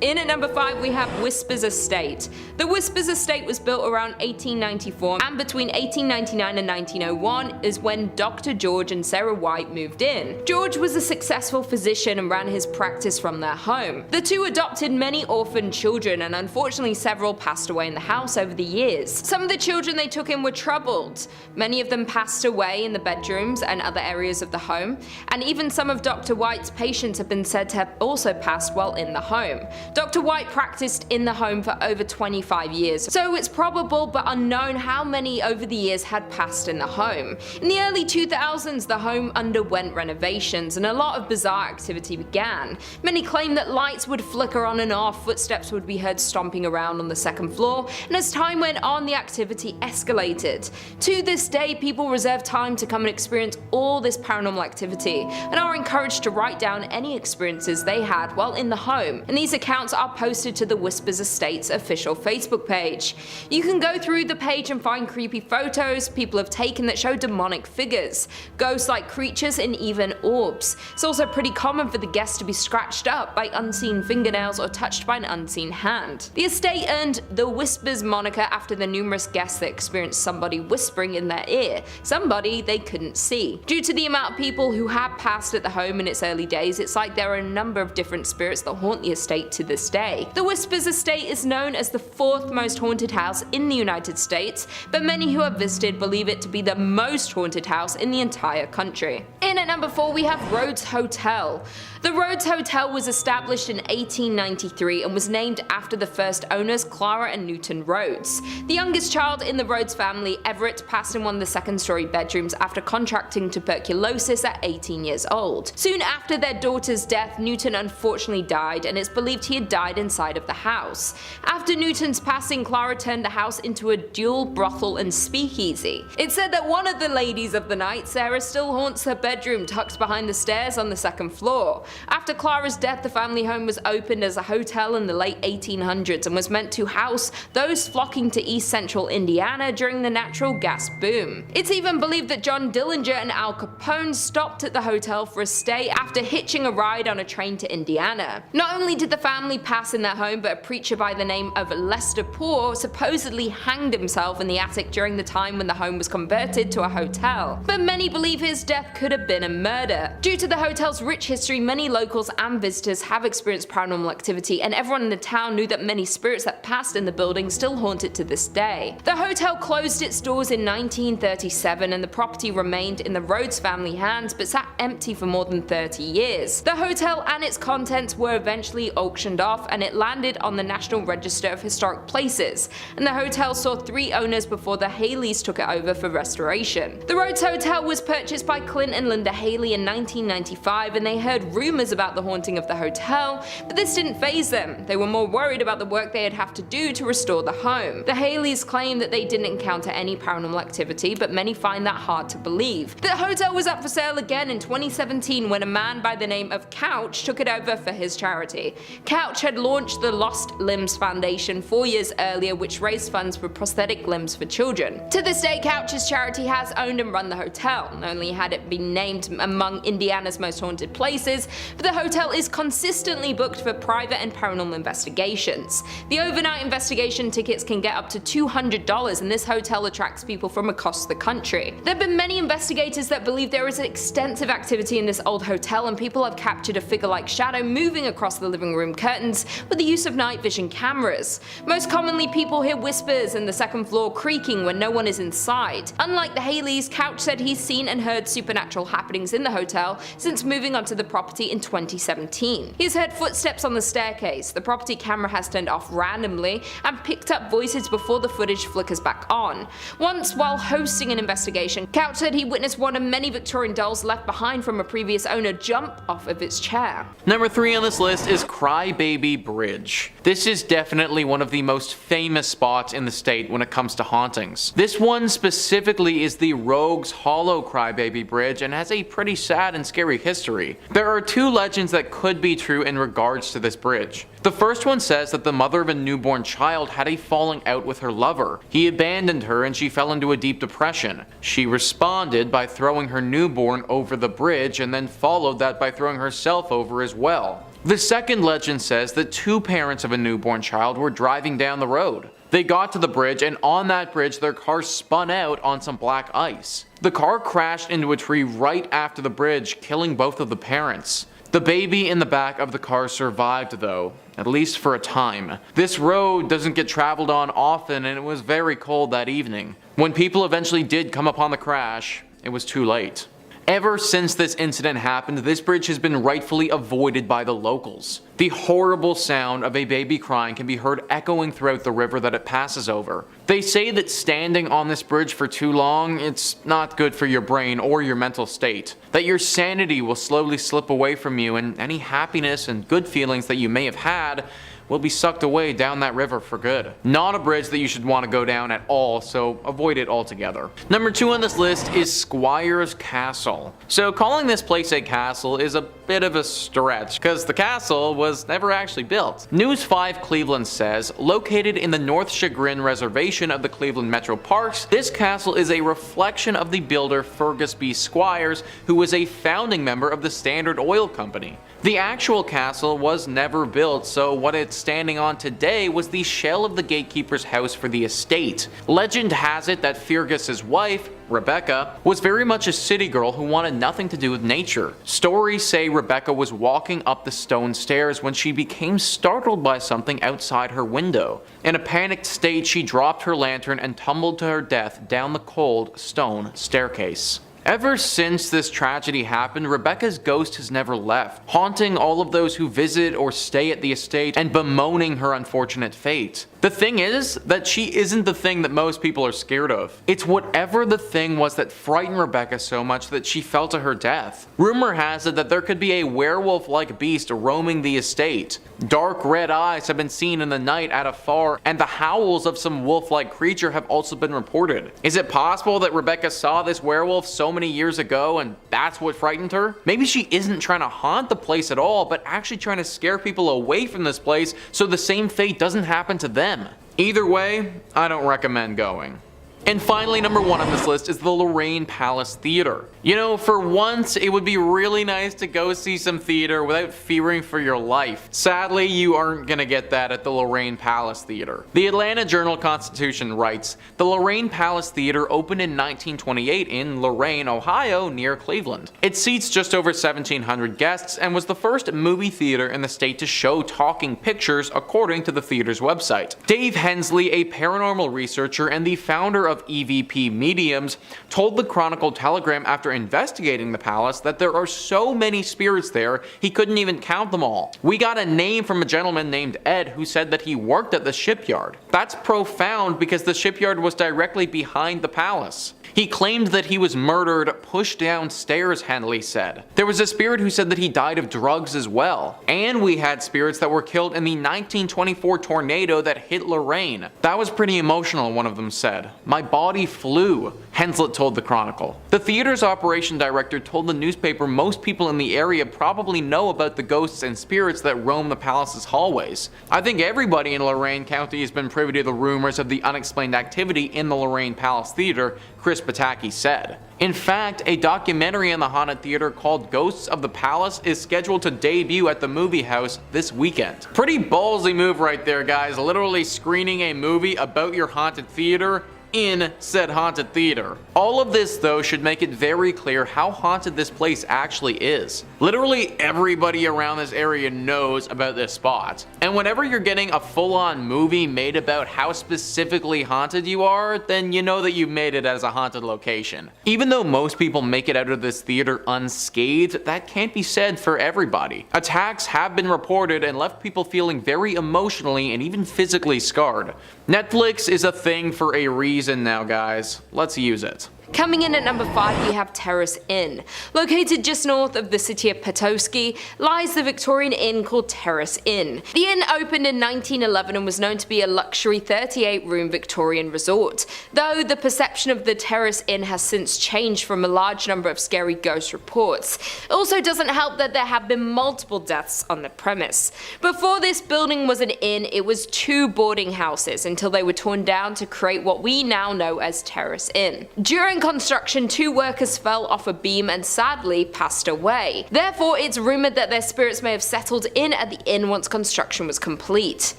In at number 5 we have Whispers Estate. The Whispers Estate was built around 1894, and between 1899 and 1901 is when Dr. George and Sarah White moved in. George was a successful physician and ran his practice from their home. The two adopted many orphaned children, and unfortunately several passed away in the house over the years. Some of the children they took in were troubled. Many of them passed away in the bedrooms and other areas of the home, and even some of Dr. White's patients have been said to have also passed while in the home. Dr. White practiced in the home for over 25 years, so it's probable but unknown how many over the years had passed in the home. In the early 2000s, the home underwent renovations and a lot of bizarre activity began. Many claim that lights would flicker on and off, footsteps would be heard stomping around on the second floor, and as time went on, the activity escalated. To this day, people reserve time to come and experience all this paranormal activity, and are encouraged to write down any experiences they had while in the home, and these accounts are posted to the Whispers Estate's official Facebook page. You can go through the page and find creepy photos people have taken that show demonic figures, ghost-like creatures, and even orbs. It's also pretty common for the guests to be scratched up by unseen fingernails or touched by an unseen hand. The estate earned the Whispers moniker after the numerous guests that experienced somebody whispering in their ear, somebody they couldn't see. Due to the amount of people who have passed at the home in its early days, it's like there are a number of different spirits that haunt the estate to this day. The Whispers Estate is known as the 4th most haunted house in the United States, but many who have visited believe it to be the most haunted house in the entire country. In at number 4 we have Rhodes Hotel. The Rhodes Hotel was established in 1893 and was named after the first owners, Clara and Newton Rhodes. The youngest child in the Rhodes family, Everett, passed in one of the second-story bedrooms after contracting tuberculosis at 18 years old. Soon after their daughter's death, Newton unfortunately died, and it's believed he had died inside of the house. After Newton's passing, Clara turned the house into a dual brothel and speakeasy. It's said that one of the ladies of the night, Sarah, still haunts her bedroom tucked behind the stairs on the second floor. After Clara's death, the family home was opened as a hotel in the late 1800s and was meant to house those flocking to East Central Indiana during the natural gas boom. It's even believed that John Dillinger and Al Capone stopped at the hotel for a stay after hitching a ride on a train to Indiana. Not only did the family pass in their home, but a preacher by the name of Lester Poor supposedly hanged himself in the attic during the time when the home was converted to a hotel. But many believe his death could have been a murder. Due to the hotel's rich history, many locals and visitors have experienced paranormal activity, and everyone in the town knew that many spirits that passed in the building still haunt it to this day. The hotel closed its doors in 1937 and the property remained in the Rhodes family hands but sat empty for more than 30 years. The hotel and its contents were eventually auctioned off and it landed on the National Register of Historic Places, and the hotel saw 3 owners before the Haleys took it over for restoration. The Rhodes Hotel was purchased by Clint and Linda Haley in 1995, and they heard rumors about the haunting of the hotel, but this didn't faze them. They were more worried about the work they'd have to do to restore the home. The Haleys claim that they didn't encounter any paranormal activity, but many find that hard to believe. The hotel was up for sale again in 2017 when a man by the name of Couch took it over for his charity. Couch had launched the Lost Limbs Foundation 4 years earlier, which raised funds for prosthetic limbs for children. To this day, Couch's charity has owned and run the hotel. Not only had it been named among Indiana's most haunted places, but the hotel is consistently booked for private and paranormal investigations. The overnight investigation tickets can get up to $200, and this hotel attracts people from across the country. There have been many investigators that believe there is extensive activity in this old hotel, and people have captured a figure-like shadow moving across the living room curtains with the use of night vision cameras. Most commonly, people hear whispers and the second floor creaking when no one is inside. Unlike the Haleys, Couch said he's seen and heard supernatural happenings in the hotel since moving onto the property in 2017. He's heard footsteps on the staircase, the property camera has turned off randomly, and picked up voices before the footage flickers back on. Once, while hosting an investigation, Couch said he witnessed one of many Victorian dolls left behind from a previous owner jump off of its chair. Number 3 on this list is Crybaby Bridge. This is definitely one of the most famous spots in the state when it comes to hauntings. This one specifically is the Rogues Hollow Crybaby Bridge and has a pretty sad and scary history. There are 2 legends that could be true in regards to this bridge. The first one says that the mother of a newborn child had a falling out with her lover. He abandoned her and she fell into a deep depression. She responded by throwing her newborn over the bridge and then followed that by throwing herself over as well. The second legend says that two parents of a newborn child were driving down the road. They got to the bridge, and on that bridge their car spun out on some black ice. The car crashed into a tree right after the bridge, killing both of the parents. The baby in the back of the car survived though, at least for a time. This road doesn't get traveled on often, and it was very cold that evening. When people eventually did come upon the crash, it was too late. Ever since this incident happened, this bridge has been rightfully avoided by the locals. The horrible sound of a baby crying can be heard echoing throughout the river that it passes over. They say that standing on this bridge for too long, it's not good for your brain or your mental state. That your sanity will slowly slip away from you, and any happiness and good feelings that you may have had will be sucked away down that river for good. Not a bridge that you should want to go down at all, so avoid it altogether. Number 2 on this list is Squire's Castle. So calling this place a castle is a bit of a stretch, because the castle was never actually built. News 5 Cleveland says, located in the North Chagrin Reservation of the Cleveland Metro Parks, this castle is a reflection of the builder Fergus B. Squires, who was a founding member of the Standard Oil Company. The actual castle was never built, so what it's standing on today was the shell of the gatekeeper's house for the estate. Legend has it that Fergus's wife, Rebecca, was very much a city girl who wanted nothing to do with nature. Stories say Rebecca was walking up the stone stairs when she became startled by something outside her window. In a panicked state, she dropped her lantern and tumbled to her death down the cold stone staircase. Ever since this tragedy happened, Rebecca's ghost has never left, haunting all of those who visit or stay at the estate and bemoaning her unfortunate fate. The thing is that she isn't the thing that most people are scared of. It's whatever the thing was that frightened Rebecca so much that she fell to her death. Rumor has it that there could be a werewolf-like beast roaming the estate. Dark red eyes have been seen in the night at afar, and the howls of some wolf-like creature have also been reported. Is it possible that Rebecca saw this werewolf so many years ago and that's what frightened her? Maybe she isn't trying to haunt the place at all, but actually trying to scare people away from this place so the same fate doesn't happen to them. Either way, I don't recommend going. And finally, number 1 on this list is the Lorraine Palace Theater. You know, for once, it would be really nice to go see some theater without fearing for your life. Sadly, you aren't gonna get that at the Lorraine Palace Theater. The Atlanta Journal-Constitution writes, the Lorraine Palace Theater opened in 1928 in Lorain, Ohio, near Cleveland. It seats just over 1,700 guests and was the first movie theater in the state to show talking pictures, according to the theater's website. Dave Hensley, a paranormal researcher and the founder of EVP Mediums, told the Chronicle-Telegram after investigating the palace that there are so many spirits there he couldn't even count them all. We got a name from a gentleman named Ed who said that he worked at the shipyard. That's profound because the shipyard was directly behind the palace. He claimed that he was murdered pushed downstairs, Henley said. There was a spirit who said that he died of drugs as well. And we had spirits that were killed in the 1924 tornado that hit Lorraine. That was pretty emotional, one of them said. My body flew, Henslett told the Chronicle. The theater's operation director told the newspaper most people in the area probably know about the ghosts and spirits that roam the palace's hallways. I think everybody in Lorain County has been privy to the rumors of the unexplained activity in the Lorraine Palace Theater, Chris Pataki said. In fact, a documentary in the haunted theater called Ghosts of the Palace is scheduled to debut at the movie house this weekend. Pretty ballsy move right there, guys, literally screening a movie about your haunted theater in said haunted theater. All of this though should make it very clear how haunted this place actually is. Literally everybody around this area knows about this spot. And whenever you're getting a full-on movie made about how specifically haunted you are, then you know that you've made it as a haunted location. Even though most people make it out of this theater unscathed, that can't be said for everybody. Attacks have been reported and left people feeling very emotionally and even physically scarred. Netflix is a thing for a reason now, guys. Let's use it. Coming in at number 5, we have Terrace Inn. Located just north of the city of Petoskey lies the Victorian inn called Terrace Inn. The inn opened in 1911 and was known to be a luxury 38-room Victorian resort, though the perception of the Terrace Inn has since changed from a large number of scary ghost reports. It also doesn't help that there have been multiple deaths on the premise. Before this building was an inn, it was 2 boarding houses until they were torn down to create what we now know as Terrace Inn. During construction, 2 workers fell off a beam and sadly passed away. Therefore, it's rumored that their spirits may have settled in at the inn once construction was complete.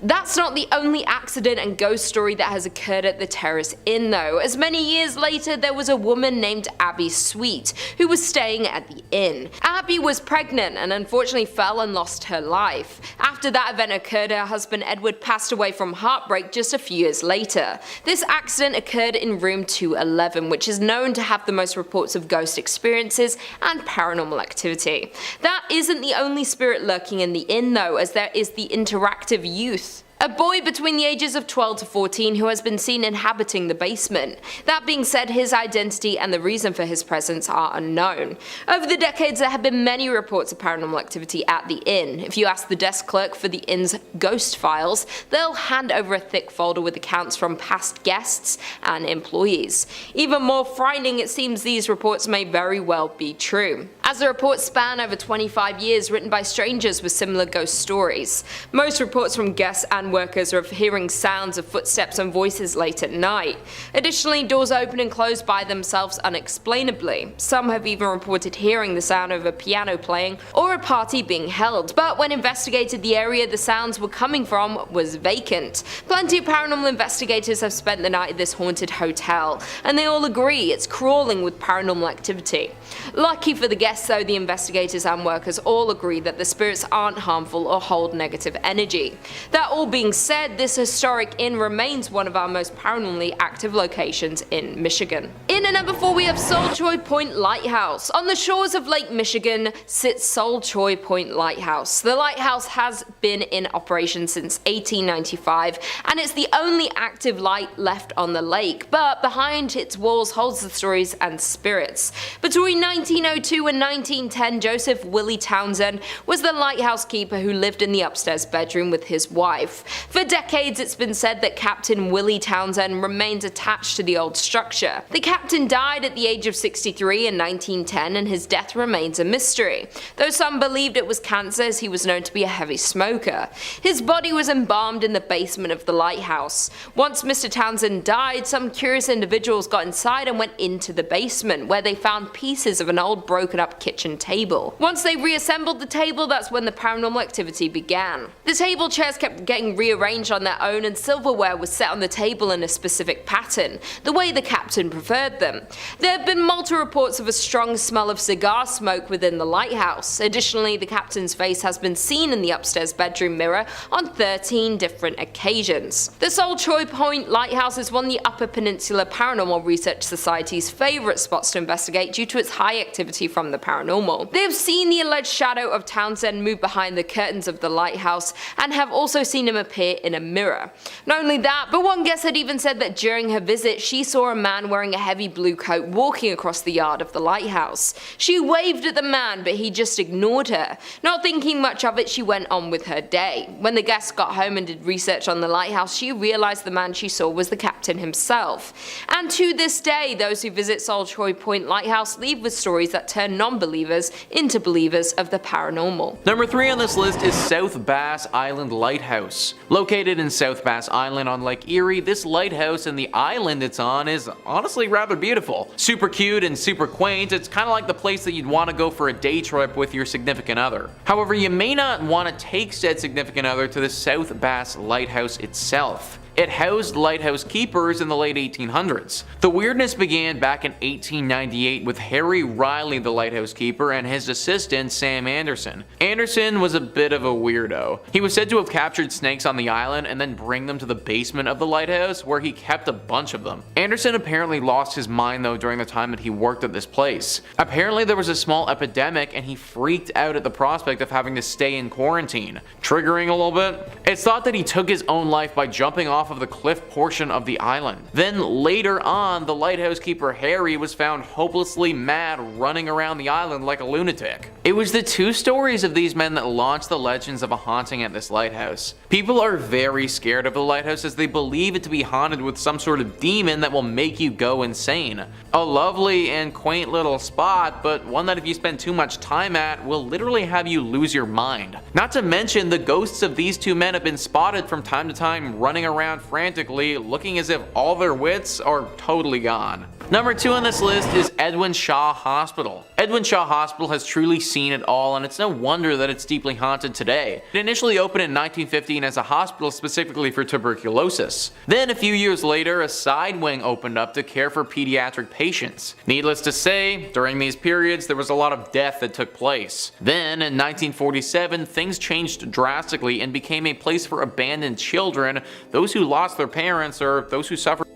That's not the only accident and ghost story that has occurred at the Terrace Inn though, as many years later there was a woman named Abby Sweet who was staying at the inn. Abby was pregnant and unfortunately fell and lost her life. After that event occurred, her husband Edward passed away from heartbreak just a few years later. This accident occurred in room 211, which is known to have the most reports of ghost experiences and paranormal activity. That isn't the only spirit lurking in the inn though, as there is the interactive youth, a boy between the ages of 12 to 14 who has been seen inhabiting the basement. That being said, his identity and the reason for his presence are unknown. Over the decades, there have been many reports of paranormal activity at the inn. If you ask the desk clerk for the inn's ghost files, they'll hand over a thick folder with accounts from past guests and employees. Even more frightening, it seems these reports may very well be true, as the reports span over 25 years, written by strangers with similar ghost stories. Most reports from guests and workers are of hearing sounds of footsteps and voices late at night. Additionally, doors open and close by themselves unexplainably. Some have even reported hearing the sound of a piano playing or a party being held, but when investigated, the area the sounds were coming from was vacant. Plenty of paranormal investigators have spent the night at this haunted hotel, and they all agree it's crawling with paranormal activity. Lucky for the guests though, the investigators and workers all agree that the spirits aren't harmful or hold negative energy. That all being said, this historic inn remains one of our most paranormally active locations in Michigan. In at number 4 we have Solchoy Point Lighthouse. On the shores of Lake Michigan sits Solchoy Point Lighthouse. The lighthouse has been in operation since 1895 and it's the only active light left on the lake, but behind its walls holds the stories and spirits. Between 1902 and 1910, Joseph Willie Townsend was the lighthouse keeper who lived in the upstairs bedroom with his wife. For decades, it's been said that Captain Willie Townsend remains attached to the old structure. The captain died at the age of 63 in 1910 and his death remains a mystery, though some believed it was cancer as he was known to be a heavy smoker. His body was embalmed in the basement of the lighthouse. Once Mr. Townsend died, some curious individuals got inside and went into the basement, where they found pieces of an old broken up kitchen table. Once they reassembled the table, that's when the paranormal activity began. The table chairs kept getting rearranged on their own and silverware was set on the table in a specific pattern, the way the captain preferred them. There have been multiple reports of a strong smell of cigar smoke within the lighthouse. Additionally, the captain's face has been seen in the upstairs bedroom mirror on 13 different occasions. The Solchoy Point Lighthouse is one of the Upper Peninsula Paranormal Research Society's favourite spots to investigate due to its high activity from the paranormal. They have seen the alleged shadow of Townsend move behind the curtains of the lighthouse and have also seen him appear in a mirror. Not only that, but one guest had even said that during her visit she saw a man wearing a heavy blue coat walking across the yard of the lighthouse. She waved at the man, but he just ignored her. Not thinking much of it, she went on with her day. When the guest got home and did research on the lighthouse, she realized the man she saw was the captain himself. And to this day, those who visit Solchoy Point Lighthouse leave with stories that turn non-believers into believers of the paranormal. Number 3 on this list is South Bass Island Lighthouse. Located in South Bass Island on Lake Erie, this lighthouse and the island it's on is honestly rather beautiful. Super cute and super quaint, it's kind of like the place that you'd want to go for a day trip with your significant other. However, you may not want to take said significant other to the South Bass Lighthouse itself. It housed lighthouse keepers in the late 1800s. The weirdness began back in 1898 with Harry Riley, the lighthouse keeper, and his assistant Sam Anderson. Anderson was a bit of a weirdo. He was said to have captured snakes on the island and then bring them to the basement of the lighthouse, where he kept a bunch of them. Anderson apparently lost his mind though during the time that he worked at this place. Apparently there was a small epidemic and he freaked out at the prospect of having to stay in quarantine. Triggering a little bit? It's thought that he took his own life by jumping off of the cliff portion of the island. Then later on, the lighthouse keeper Harry was found hopelessly mad running around the island like a lunatic. It was the two stories of these men that launched the legends of a haunting at this lighthouse. People are very scared of the lighthouse as they believe it to be haunted with some sort of demon that will make you go insane. A lovely and quaint little spot, but one that if you spend too much time at will literally have you lose your mind. Not to mention, the ghosts of these two men have been spotted from time to time running around frantically, looking as if all their wits are totally gone. Number 2 on this list is Edwin Shaw Hospital. Edwin Shaw Hospital has truly seen it all, and it's no wonder that it's deeply haunted today. It initially opened in 1915 as a hospital specifically for tuberculosis. Then a few years later, a side wing opened up to care for pediatric patients. Needless to say, during these periods there was a lot of death that took place. Then in 1947, things changed drastically and became a place for abandoned children, those who lost their parents, or those who suffered.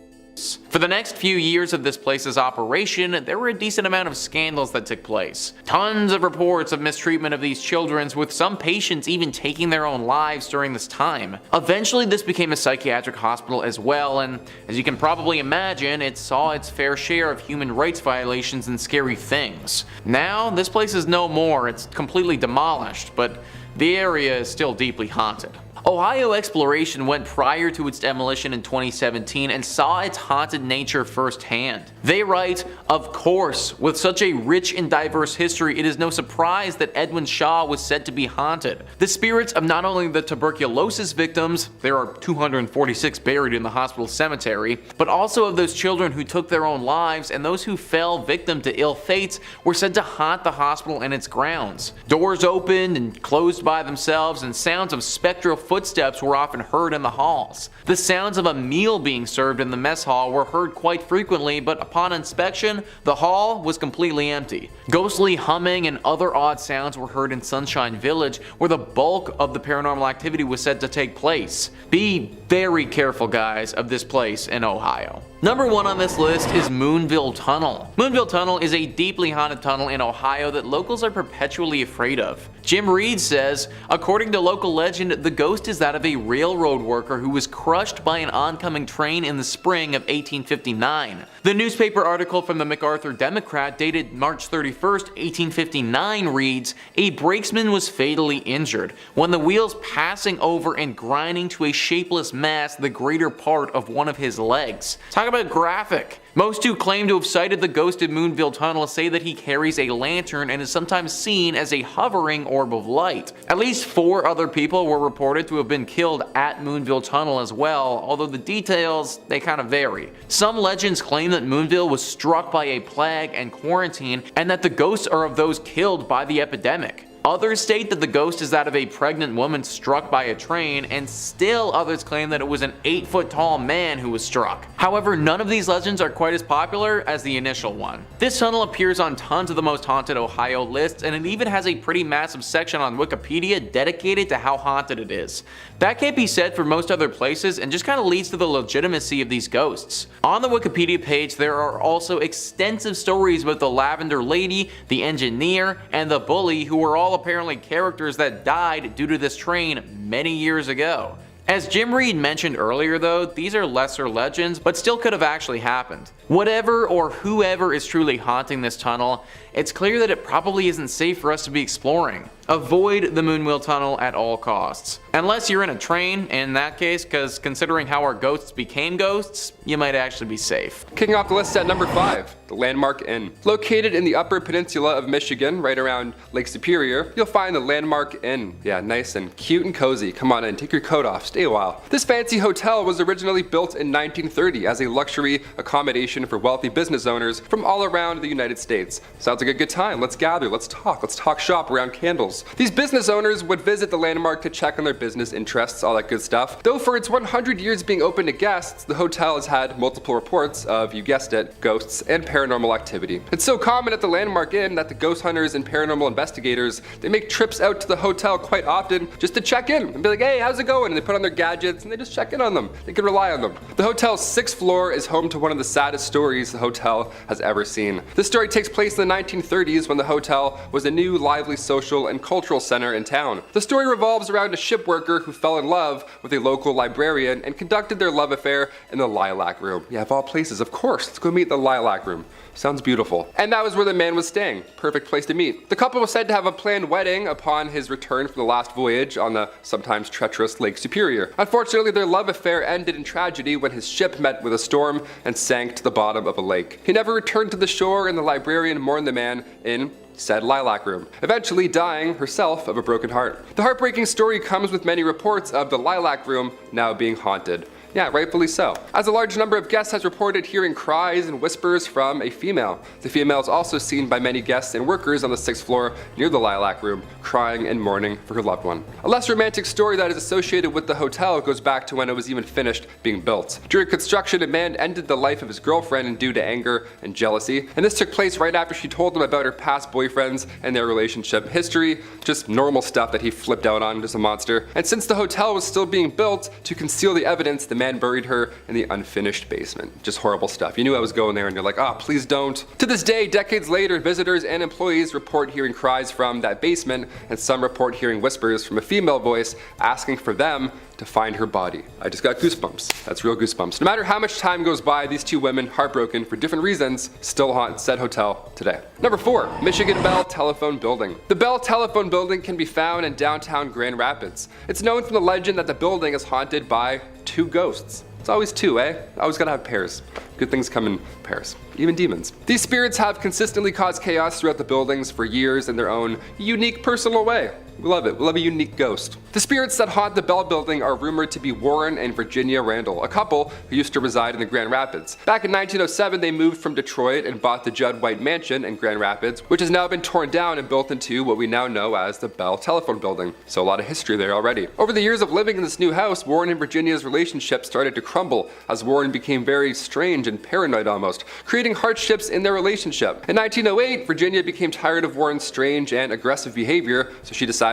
For the next few years of this place's operation, there were a decent amount of scandals that took place. Tons of reports of mistreatment of these children, with some patients even taking their own lives during this time. Eventually this became a psychiatric hospital as well, and as you can probably imagine, it saw its fair share of human rights violations and scary things. Now, this place is no more, it's completely demolished, but the area is still deeply haunted. Ohio Exploration went prior to its demolition in 2017 and saw its haunted nature firsthand. They write, "Of course, with such a rich and diverse history, it is no surprise that Edwin Shaw was said to be haunted. The spirits of not only the tuberculosis victims, there are 246 buried in the hospital cemetery, but also of those children who took their own lives and those who fell victim to ill fates were said to haunt the hospital and its grounds. Doors opened and closed by themselves, and sounds of spectral footsteps were often heard in the halls. The sounds of a meal being served in the mess hall were heard quite frequently, but upon inspection, the hall was completely empty. Ghostly humming and other odd sounds were heard in Sunshine Village, where the bulk of the paranormal activity was said to take place. Be very careful, guys, of this place in Ohio." Number 1 on this list is Moonville Tunnel. Moonville Tunnel is a deeply haunted tunnel in Ohio that locals are perpetually afraid of. Jim Reed says, according to local legend, the ghost is that of a railroad worker who was crushed by an oncoming train in the spring of 1859. The newspaper article from the MacArthur Democrat dated March 31st, 1859 reads, "A brakesman was fatally injured when the wheels passing over and grinding to a shapeless mass the greater part of one of his legs." Talk about graphic. Most who claim to have sighted the ghost in Moonville Tunnel say that he carries a lantern and is sometimes seen as a hovering orb of light. At least 4 other people were reported to have been killed at Moonville Tunnel as well, although the details, they kind of vary. Some legends claim that Moonville was struck by a plague and quarantine, and that the ghosts are of those killed by the epidemic. Others state that the ghost is that of a pregnant woman struck by a train, and still others claim that it was an 8-foot tall man who was struck. However, none of these legends are quite as popular as the initial one. This tunnel appears on tons of the most haunted Ohio lists, and it even has a pretty massive section on Wikipedia dedicated to how haunted it is. That can't be said for most other places, and just kind of leads to the legitimacy of these ghosts. On the Wikipedia page, there are also extensive stories about the Lavender Lady, the engineer, and the bully, who were all apparently characters that died due to this train many years ago. As Jim Reed mentioned earlier though, these are lesser legends, but still could have actually happened. Whatever or whoever is truly haunting this tunnel, it's clear that it probably isn't safe for us to be exploring. Avoid the Moonville Tunnel at all costs. Unless you're in a train, in that case, because considering how our ghosts became ghosts, you might actually be safe. Kicking off the list at number 5, the Landmark Inn. Located in the upper peninsula of Michigan, right around Lake Superior, you'll find the Landmark Inn. Yeah, nice and cute and cozy. Come on in, take your coat off, stay a while. This fancy hotel was originally built in 1930 as a luxury accommodation for wealthy business owners from all around the United States. Sounds like a good time. Let's gather, let's talk shop around candles. These business owners would visit the Landmark to check on their business interests, all that good stuff. Though for its 100 years being open to guests, the hotel has had multiple reports of, you guessed it, ghosts and paranormal activity. It's so common at the Landmark Inn that the ghost hunters and paranormal investigators, they make trips out to the hotel quite often just to check in and be like, hey, how's it going? And they put on their gadgets and they just check in on them. They can rely on them. The hotel's 6th floor is home to one of the saddest stories the hotel has ever seen. This story takes place in the 1930s when the hotel was a new, lively social and cultural center in town. The story revolves around a ship worker who fell in love with a local librarian and conducted their love affair in the Lilac Room. Yeah, of all places, of course, let's go meet the Lilac Room. Sounds beautiful. And that was where the man was staying. Perfect place to meet. The couple was said to have a planned wedding upon his return from the last voyage on the sometimes treacherous Lake Superior. Unfortunately, their love affair ended in tragedy when his ship met with a storm and sank to the bottom of a lake. He never returned to the shore, and the librarian mourned the man in said Lilac Room, eventually dying herself of a broken heart. The heartbreaking story comes with many reports of the Lilac Room now being haunted. Yeah, rightfully so. As a large number of guests has reported hearing cries and whispers from a female. The female is also seen by many guests and workers on the 6th floor near the lilac room, crying and mourning for her loved one. A less romantic story that is associated with the hotel goes back to when it was even finished being built. During construction, a man ended the life of his girlfriend due to anger and jealousy, and this took place right after she told him about her past boyfriends and their relationship history. Just normal stuff that he flipped out on, just a monster. And since the hotel was still being built, to conceal the evidence, the man buried her in the unfinished basement. Just horrible stuff. You knew I was going there and you're like, oh, please don't. To this day, decades later, visitors and employees report hearing cries from that basement, and some report hearing whispers from a female voice asking for them to find her body. I just got goosebumps. That's real goosebumps. No matter how much time goes by, these two women, heartbroken for different reasons, still haunt said hotel today. Number 4, Michigan Bell Telephone Building. The Bell Telephone Building can be found in downtown Grand Rapids. It's known from the legend that the building is haunted by 2 ghosts. It's always 2, eh? Always gotta have pairs. Good things come in pairs. Even demons. These spirits have consistently caused chaos throughout the buildings for years in their own unique personal way. We love it. We love a unique ghost. The spirits that haunt the Bell Building are rumored to be Warren and Virginia Randall, a couple who used to reside in the Grand Rapids. Back in 1907, they moved from Detroit and bought the Judd White Mansion in Grand Rapids, which has now been torn down and built into what we now know as the Bell Telephone Building. So a lot of history there already. Over the years of living in this new house, Warren and Virginia's relationship started to crumble as Warren became very strange and paranoid almost, creating hardships in their relationship. In 1908, Virginia became tired of Warren's strange and aggressive behavior, so she decided,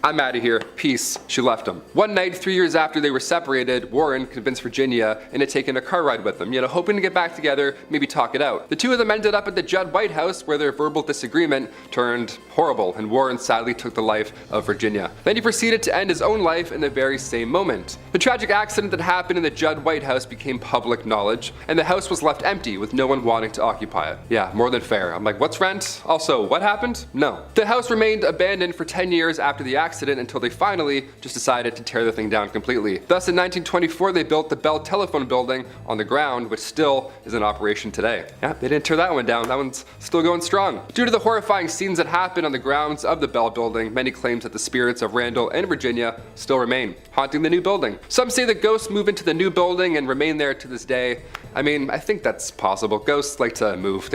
I'm out of here, peace. She left him. One night, 3 years after they were separated, Warren convinced Virginia into taking a car ride with him, hoping to get back together, maybe talk it out. The two of them ended up at the Judd White house where their verbal disagreement turned horrible, and Warren sadly took the life of Virginia. Then he proceeded to end his own life in the very same moment. The tragic accident that happened in the Judd White house became public knowledge, and the house was left empty with no one wanting to occupy it. Yeah, more than fair. I'm like, what's rent? Also, what happened? No. The house remained abandoned for 10 years after the accident until they finally just decided to tear the thing down completely. Thus, in 1924, they built the Bell Telephone Building on the ground, which still is in operation today. Yeah, they didn't tear that one down. That one's still going strong. Due to the horrifying scenes that happened on the grounds of the Bell Building, many claim that the spirits of Randall and Virginia still remain, haunting the new building. Some say that ghosts move into the new building and remain there to this day. I mean, I think that's possible. Ghosts like to move.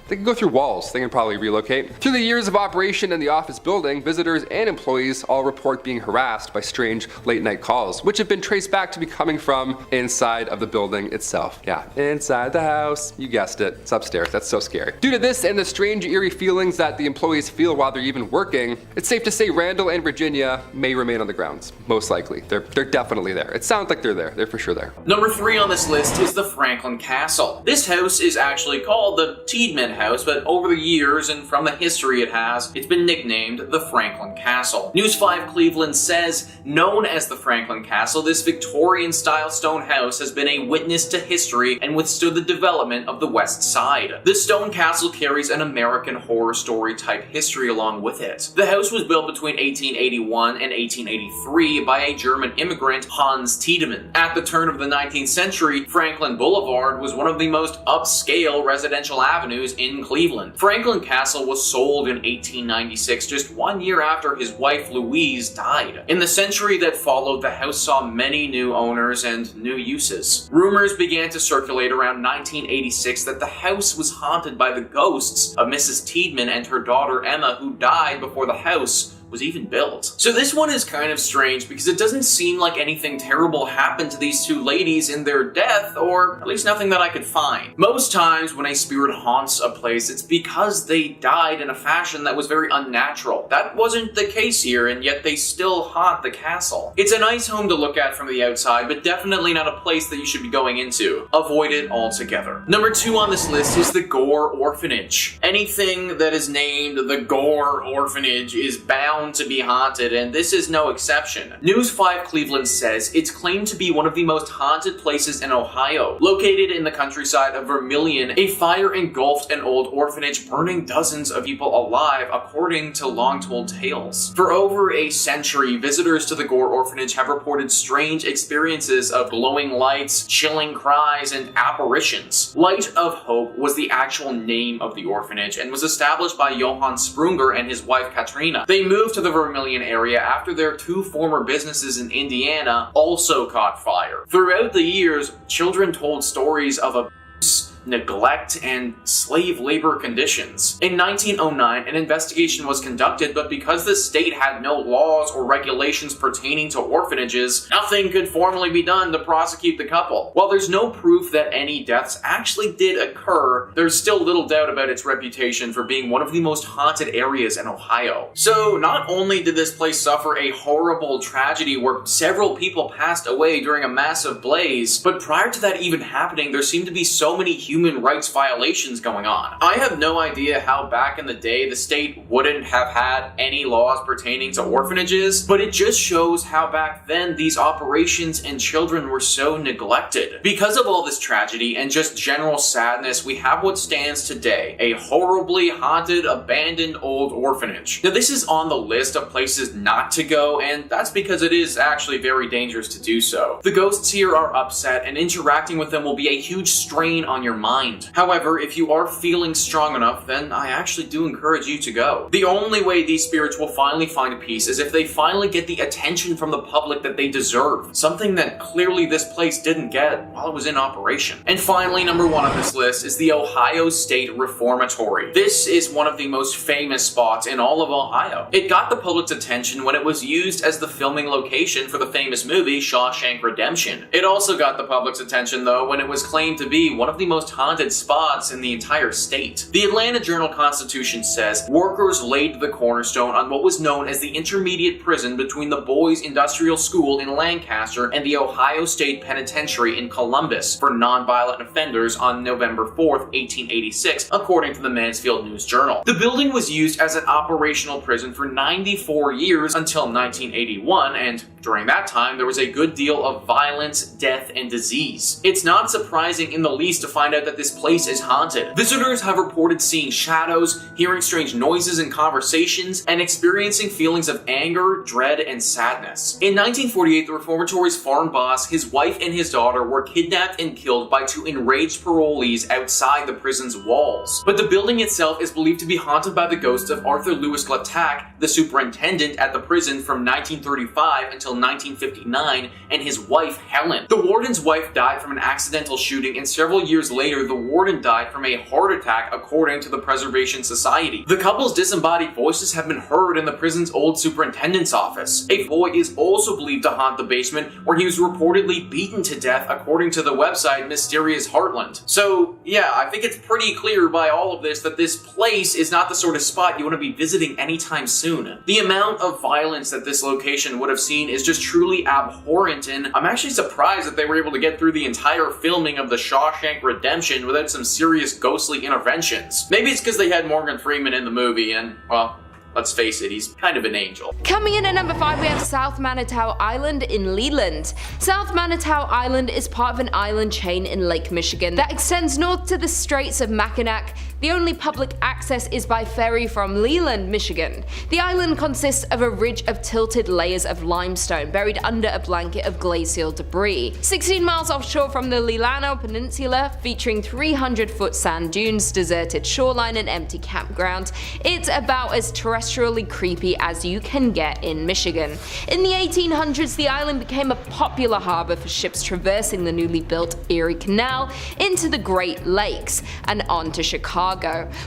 They can go through walls. They can probably relocate. Through the years of operation in the office building, visitors and employees all report being harassed by strange late night calls, which have been traced back to be coming from inside of the building itself. Yeah, inside the house. You guessed it. It's upstairs. That's so scary. Due to this and the strange eerie feelings that the employees feel while they're even working, it's safe to say Randall and Virginia may remain on the grounds. Most likely. They're definitely there. It sounds like they're there. They're for sure there. Number 3 on this list is the Franklin Castle. This house is actually called the Tiedemann House, but over the years and from the history it has, it's been nicknamed the Franklin Castle. News 5 Cleveland says, known as the Franklin Castle, this Victorian-style stone house has been a witness to history and withstood the development of the West Side. This stone castle carries an American horror story type history along with it. The house was built between 1881 and 1883 by a German immigrant, Hans Tiedemann. At the turn of the 19th century, Franklin Boulevard was one of the most upscale residential avenues in Cleveland. Franklin Castle was sold in 1896, just 1 year after his wife Louise died. In the century that followed, the house saw many new owners and new uses. Rumors began to circulate around 1986 that the house was haunted by the ghosts of Mrs. Tiedemann and her daughter Emma, who died before the house was even built. So this one is kind of strange because it doesn't seem like anything terrible happened to these two ladies in their death, or at least nothing that I could find. Most times when a spirit haunts a place, it's because they died in a fashion that was very unnatural. That wasn't the case here, and yet they still haunt the castle. It's a nice home to look at from the outside, but definitely not a place that you should be going into. Avoid it altogether. Number 2 on this list is the Gore Orphanage. Anything that is named the Gore Orphanage is bound to be haunted, and this is no exception. News 5 Cleveland says it's claimed to be one of the most haunted places in Ohio. Located in the countryside of Vermilion, a fire engulfed an old orphanage, burning dozens of people alive, according to long-told tales. For over a century, visitors to the Gore Orphanage have reported strange experiences of glowing lights, chilling cries, and apparitions. Light of Hope was the actual name of the orphanage and was established by Johann Sprunger and his wife Katrina. They moved moved to the Vermilion area after their 2 former businesses in Indiana also caught fire. Throughout the years, children told stories of abuse, neglect, and slave labor conditions. In 1909, an investigation was conducted, but because the state had no laws or regulations pertaining to orphanages, nothing could formally be done to prosecute the couple. While there's no proof that any deaths actually did occur, there's still little doubt about its reputation for being one of the most haunted areas in Ohio. So not only did this place suffer a horrible tragedy where several people passed away during a massive blaze, but prior to that even happening, there seemed to be so many human rights violations going on. I have no idea how back in the day the state wouldn't have had any laws pertaining to orphanages, but it just shows how back then these operations and children were so neglected. Because of all this tragedy and just general sadness, we have what stands today, a horribly haunted, abandoned old orphanage. Now this is on the list of places not to go, and that's because it is actually very dangerous to do so. The ghosts here are upset, and interacting with them will be a huge strain on your mind. However, if you are feeling strong enough, then I actually do encourage you to go. The only way these spirits will finally find peace is if they finally get the attention from the public that they deserve, something that clearly this place didn't get while it was in operation. And finally, number 1 on this list is the Ohio State Reformatory. This is one of the most famous spots in all of Ohio. It got the public's attention when it was used as the filming location for the famous movie Shawshank Redemption. It also got the public's attention though when it was claimed to be one of the most haunted spots in the entire state. The Atlanta Journal-Constitution says workers laid the cornerstone on what was known as the intermediate prison between the Boys Industrial School in Lancaster and the Ohio State Penitentiary in Columbus for nonviolent offenders on November 4th, 1886, according to the Mansfield News Journal. The building was used as an operational prison for 94 years until 1981, and during that time there was a good deal of violence, death, and disease. It's not surprising in the least to find out that this place is haunted. Visitors have reported seeing shadows, hearing strange noises and conversations, and experiencing feelings of anger, dread, and sadness. In 1948, the reformatory's farm boss, his wife, and his daughter were kidnapped and killed by 2 enraged parolees outside the prison's walls. But the building itself is believed to be haunted by the ghosts of Arthur Lewis Glattack, the superintendent at the prison from 1935 until 1959, and his wife, Helen. The warden's wife died from an accidental shooting, and several years later, the warden died from a heart attack, according to the Preservation Society. The couple's disembodied voices have been heard in the prison's old superintendent's office. A boy is also believed to haunt the basement, where he was reportedly beaten to death, according to the website Mysterious Heartland. So, yeah, I think it's pretty clear by all of this that this place is not the sort of spot you want to be visiting anytime soon. The amount of violence that this location would have seen is just truly abhorrent, and I'm actually surprised that they were able to get through the entire filming of the Shawshank Redemption without some serious ghostly interventions. Maybe it's because they had Morgan Freeman in the movie, and, well, let's face it, he's kind of an angel. Coming in at number 5, we have South Manitou Island in Leland. South Manitou Island is part of an island chain in Lake Michigan that extends north to the Straits of Mackinac. The only public access is by ferry from Leland, Michigan. The island consists of a ridge of tilted layers of limestone buried under a blanket of glacial debris. 16 miles offshore from the Lilano Peninsula, featuring 300-foot sand dunes, deserted shoreline, and empty campground, it's about as terrestrially creepy as you can get in Michigan. In the 1800s, the island became a popular harbor for ships traversing the newly built Erie Canal into the Great Lakes and on to Chicago.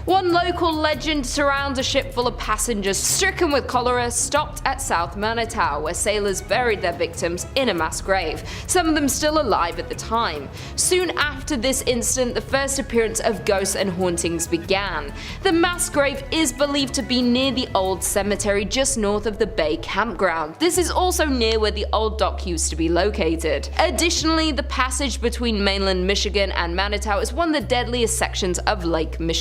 One local legend surrounds a ship full of passengers stricken with cholera stopped at South Manitou, where sailors buried their victims in a mass grave, some of them still alive at the time. Soon after this incident, the first appearance of ghosts and hauntings began. The mass grave is believed to be near the old cemetery just north of the Bay Campground. This is also near where the old dock used to be located. Additionally, the passage between mainland Michigan and Manitou is one of the deadliest sections of Lake Michigan.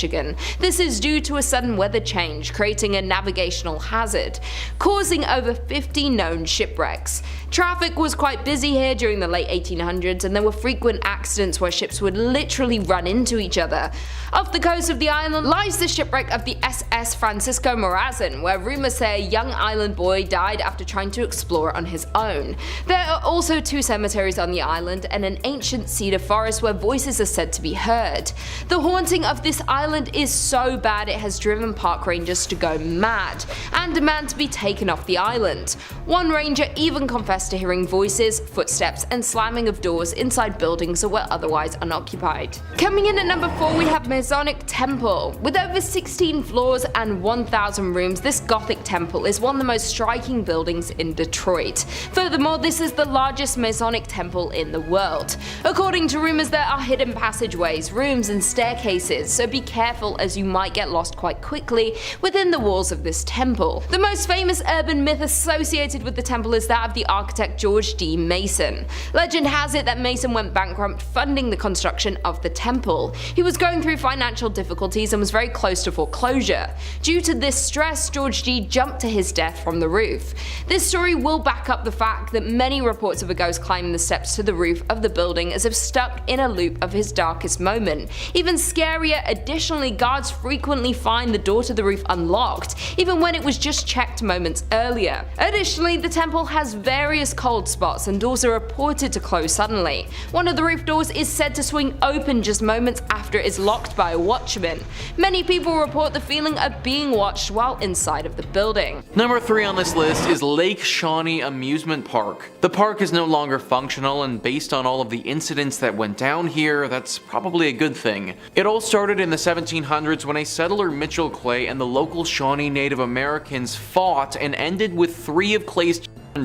This is due to a sudden weather change, creating a navigational hazard, causing over 50 known shipwrecks. Traffic was quite busy here during the late 1800s, and there were frequent accidents where ships would literally run into each other. Off the coast of the island lies the shipwreck of the SS Francisco Morazes, Hassan, where rumors say a young island boy died after trying to explore on his own. There are also 2 cemeteries on the island and an ancient cedar forest where voices are said to be heard. The haunting of this island is so bad it has driven park rangers to go mad and demand to be taken off the island. One ranger even confessed to hearing voices, footsteps, and slamming of doors inside buildings that were otherwise unoccupied. Coming in at number 4, we have Masonic Temple. With over 16 floors and 1,000 rooms, this Gothic temple is one of the most striking buildings in Detroit. Furthermore, this is the largest Masonic temple in the world. According to rumors, there are hidden passageways, rooms, and staircases, so be careful as you might get lost quite quickly within the walls of this temple. The most famous urban myth associated with the temple is that of the architect George D. Mason. Legend has it that Mason went bankrupt funding the construction of the temple. He was going through financial difficulties and was very close to foreclosure. Due to this stress, George D. jumped to his death from the roof. This story will back up the fact that many reports of a ghost climbing the steps to the roof of the building as if stuck in a loop of his darkest moment. Even scarier, additionally, guards frequently find the door to the roof unlocked, even when it was just checked moments earlier. Additionally, the temple has various cold spots and doors are reported to close suddenly. One of the roof doors is said to swing open just moments after it is locked by a watchman. Many people report the feeling of being watched while inside of the building. Number 3 on this list is Lake Shawnee Amusement Park. The park is no longer functional, and based on all of the incidents that went down here, that's probably a good thing. It all started in the 1700s when a settler, Mitchell Clay, and the local Shawnee Native Americans fought and ended with 3 of Clay's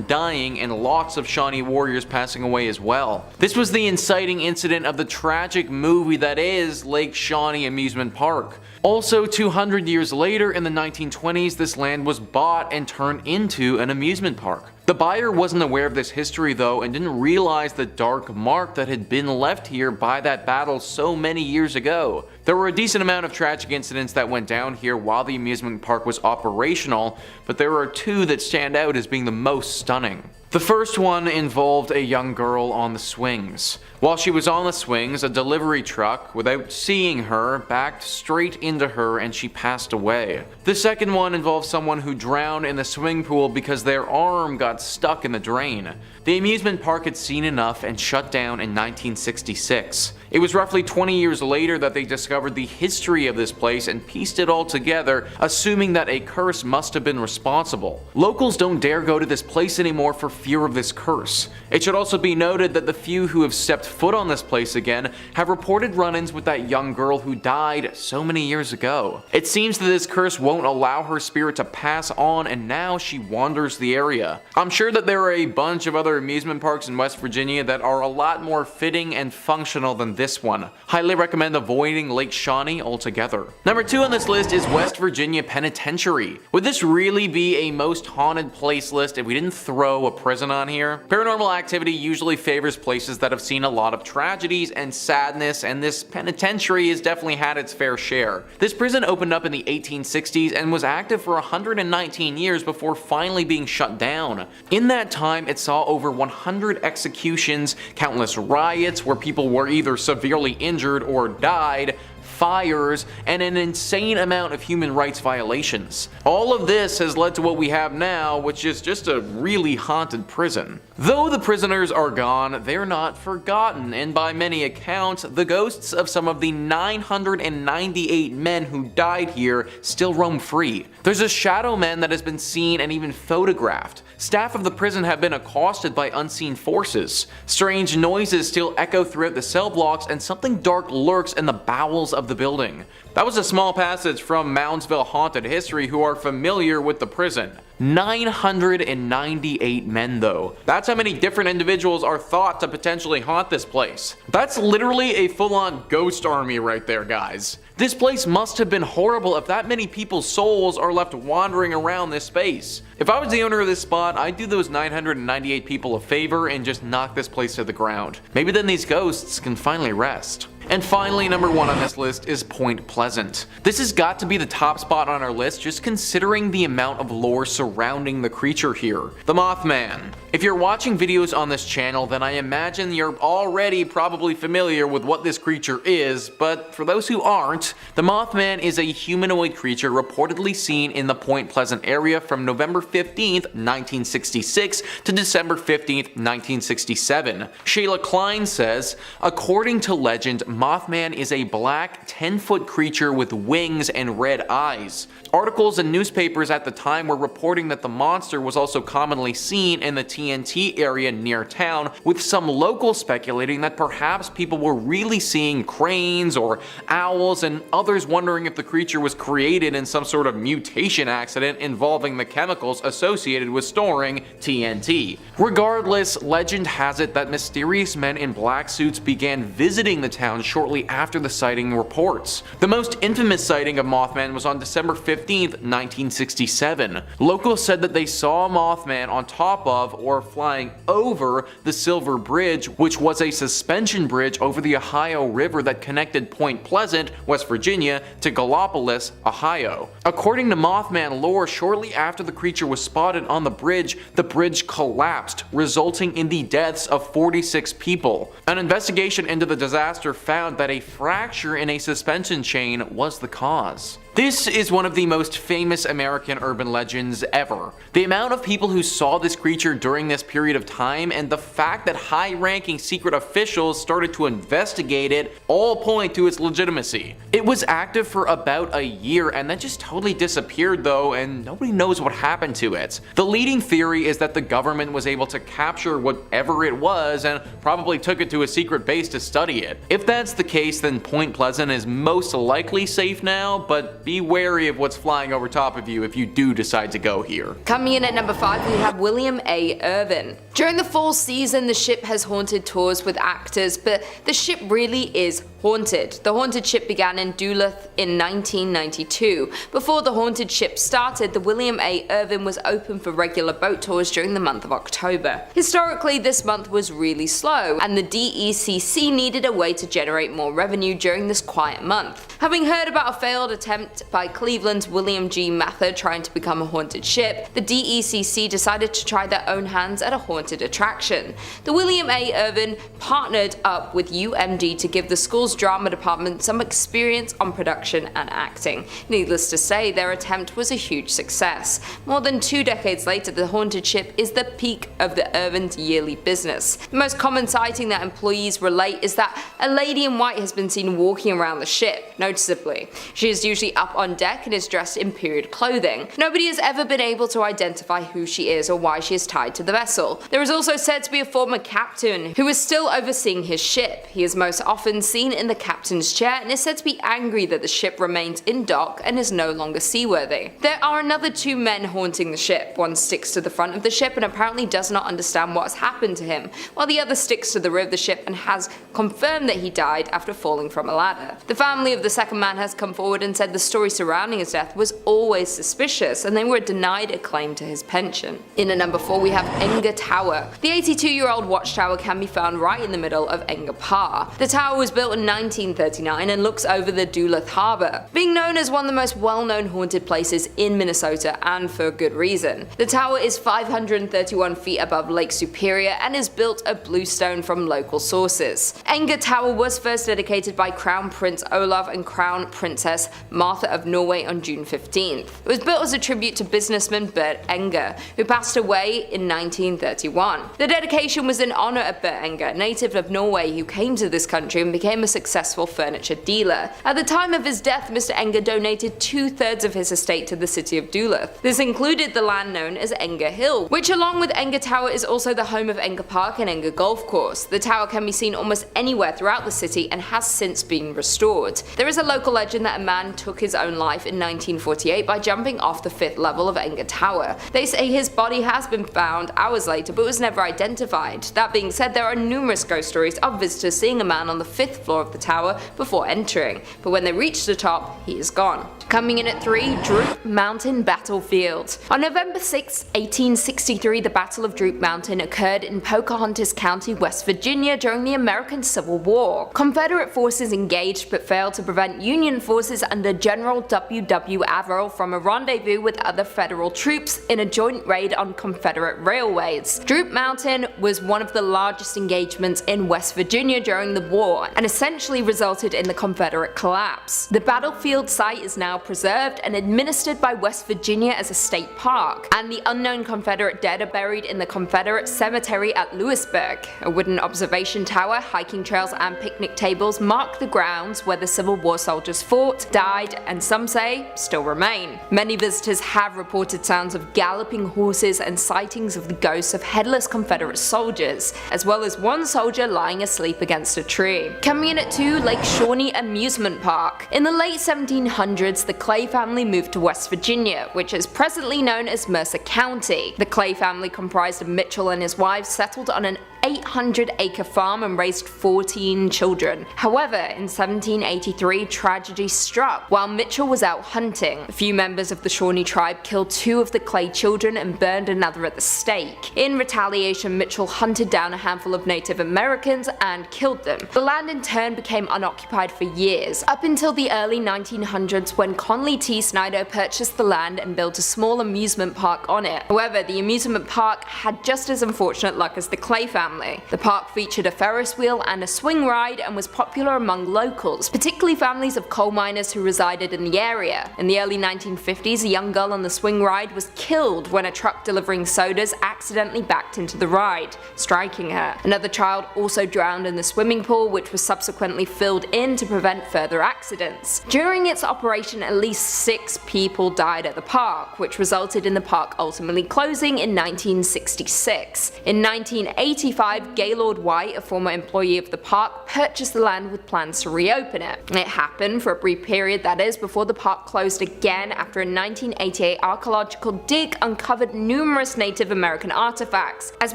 dying and lots of Shawnee warriors passing away as well. This was the inciting incident of the tragic movie that is Lake Shawnee Amusement Park. Also, 200 years later in the 1920s, this land was bought and turned into an amusement park. The buyer wasn't aware of this history though and didn't realize the dark mark that had been left here by that battle so many years ago. There were a decent amount of tragic incidents that went down here while the amusement park was operational, but there are 2 that stand out as being the most stunning. The first one involved a young girl on the swings. While she was on the swings, a delivery truck, without seeing her, backed straight into her and she passed away. The second one involved someone who drowned in the swimming pool because their arm got stuck in the drain. The amusement park had seen enough and shut down in 1966. It was roughly 20 years later that they discovered the history of this place and pieced it all together, assuming that a curse must have been responsible. Locals don't dare go to this place anymore for fear of this curse. It should also be noted that the few who have stepped foot on this place again have reported run-ins with that young girl who died so many years ago. It seems that this curse won't allow her spirit to pass on, and now she wanders the area. I'm sure that there are a bunch of other amusement parks in West Virginia that are a lot more fitting and functional than this one. Highly recommend avoiding Lake Shawnee altogether. Number 2 on this list is West Virginia Penitentiary. Would this really be a most haunted place list if we didn't throw a prison on here? Paranormal activity usually favors places that have seen a lot of tragedies and sadness, and this penitentiary has definitely had its fair share. This prison opened up in the 1860s and was active for 119 years before finally being shut down. In that time, it saw over 100 executions, countless riots where people were either severely injured or died, fires, and an insane amount of human rights violations. All of this has led to what we have now, which is just a really haunted prison. Though the prisoners are gone, they're not forgotten, and by many accounts, the ghosts of some of the 998 men who died here still roam free. There's a shadow man that has been seen and even photographed. Staff of the prison have been accosted by unseen forces. Strange noises still echo throughout the cell blocks, and something dark lurks in the bowels of the building. That was a small passage from Moundsville Haunted History, who are familiar with the prison. 998 men though. That's how many different individuals are thought to potentially haunt this place. That's literally a full-on ghost army right there, guys. This place must have been horrible if that many people's souls are left wandering around this space. If I was the owner of this spot, I'd do those 998 people a favor and just knock this place to the ground. Maybe then these ghosts can finally rest. And finally, number 1 on this list is Point Pleasant. This has got to be the top spot on our list just considering the amount of lore surrounding the creature here. The Mothman. If you're watching videos on this channel, then I imagine you're already probably familiar with what this creature is, but for those who aren't, the Mothman is a humanoid creature reportedly seen in the Point Pleasant area from November 15th, 1966 to December 15th, 1967. Shayla Klein says, according to legend, Mothman is a black 10-foot creature with wings and red eyes. Articles and newspapers at the time were reporting that the monster was also commonly seen in the TNT area near town, with some locals speculating that perhaps people were really seeing cranes or owls, and others wondering if the creature was created in some sort of mutation accident involving the chemicals associated with storing TNT. Regardless, legend has it that mysterious men in black suits began visiting the town shortly after the sighting reports. The most infamous sighting of Mothman was on December 15th, 1967. Locals said that they saw Mothman on top of or flying over the Silver Bridge, which was a suspension bridge over the Ohio River that connected Point Pleasant, West Virginia, to Gallipolis, Ohio. According to Mothman lore, shortly after the creature was spotted on the bridge collapsed, resulting in the deaths of 46 people. An investigation into the disaster found that a fracture in a suspension chain was the cause. This is one of the most famous American urban legends ever. The amount of people who saw this creature during this period of time and the fact that high-ranking secret officials started to investigate it all point to its legitimacy. It was active for about a year and then just totally disappeared though, and nobody knows what happened to it. The leading theory is that the government was able to capture whatever it was and probably took it to a secret base to study it. If that's the case, then Point Pleasant is most likely safe now, but be wary of what's flying over top of you if you do decide to go here. Coming in at number 5, we have William A. Irvin. During the fall season, the ship has haunted tours with actors, but the ship really is haunted. The haunted ship began in Duluth in 1992. Before the haunted ship started, the William A. Irvin was open for regular boat tours during the month of October. Historically, this month was really slow, and the DECC needed a way to generate more revenue during this quiet month. Having heard about a failed attempt by Cleveland's William G. Mather trying to become a haunted ship, the DECC decided to try their own hands at a haunted attraction. The William A. Irvin partnered up with UMD to give the school's drama department some experience on production and acting. Needless to say, their attempt was a huge success. More than 2 decades later, the haunted ship is the peak of the Irvin's yearly business. The most common sighting that employees relate is that a lady in white has been seen walking around the ship, noticeably. She is usually up on deck and is dressed in period clothing. Nobody has ever been able to identify who she is or why she is tied to the vessel. There is also said to be a former captain who is still overseeing his ship. He is most often seen in the captain's chair and is said to be angry that the ship remains in dock and is no longer seaworthy. There are another 2 men haunting the ship. One sticks to the front of the ship and apparently does not understand what has happened to him, while the other sticks to the rear of the ship and has confirmed that he died after falling from a ladder. The family of the second man has come forward and said the story surrounding his death was always suspicious and they were denied a claim to his pension. In at number 4, we have Enger Tower. The 82-year-old watchtower can be found right in the middle of Enger Park. The tower was built in 1939 and looks over the Duluth Harbor, being known as one of the most well-known haunted places in Minnesota, and for good reason. The tower is 531 feet above Lake Superior and is built of bluestone from local sources. Enger Tower was first dedicated by Crown Prince Olav and Crown Princess Martha of Norway on June 15th. It was built as a tribute to businessman Bert Enger, who passed away in 1931. The dedication was in honor of Bert Enger, a native of Norway who came to this country and became a successful furniture dealer. At the time of his death, Mr. Enger donated 2/3 of his estate to the city of Duluth. This included the land known as Enger Hill, which along with Enger Tower is also the home of Enger Park and Enger Golf Course. The tower can be seen almost anywhere throughout the city and has since been restored. There is a local legend that a man took his own life in 1948 by jumping off the 5th level of Enger Tower. They say his body has been found hours later but was never identified. That being said, there are numerous ghost stories of visitors seeing a man on the 5th floor of the tower before entering, but when they reach the top, he is gone. Coming in at 3, Droop Mountain Battlefield. On November 6, 1863, the Battle of Droop Mountain occurred in Pocahontas County, West Virginia during the American Civil War. Confederate forces engaged but failed to prevent Union forces under General General W. Averill from a rendezvous with other federal troops in a joint raid on Confederate railways. Droop Mountain was one of the largest engagements in West Virginia during the war, and essentially resulted in the Confederate collapse. The battlefield site is now preserved and administered by West Virginia as a state park, and the unknown Confederate dead are buried in the Confederate Cemetery at Lewisburg. A wooden observation tower, hiking trails, and picnic tables mark the grounds where the Civil War soldiers fought, died, and some say still remain. Many visitors have reported sounds of galloping horses and sightings of the ghosts of headless Confederate soldiers, as well as one soldier lying asleep against a tree. Coming in at 2, Lake Shawnee Amusement Park. In the late 1700s, the Clay family moved to West Virginia, which is presently known as Mercer County. The Clay family, comprised of Mitchell and his wife, settled on an 800-acre farm and raised 14 children. However, in 1783, tragedy struck while Mitchell was out hunting. A few members of the Shawnee tribe killed 2 of the Clay children and burned another at the stake. In retaliation, Mitchell hunted down a handful of Native Americans and killed them. The land in turn became unoccupied for years, up until the early 1900s when Conley T. Snyder purchased the land and built a small amusement park on it. However, the amusement park had just as unfortunate luck as the Clay family. The park featured a Ferris wheel and a swing ride and was popular among locals, particularly families of coal miners who resided in the area. In the early 1950s, a young girl on the swing ride was killed when a truck delivering sodas accidentally backed into the ride, striking her. Another child also drowned in the swimming pool, which was subsequently filled in to prevent further accidents. During its operation, at least 6 people died at the park, which resulted in the park ultimately closing in 1966. In 1985, Gaylord White, a former employee of the park, purchased the land with plans to reopen it. It happened for a brief period, that is, before the park closed again after a 1988 archaeological dig uncovered numerous Native American artifacts, as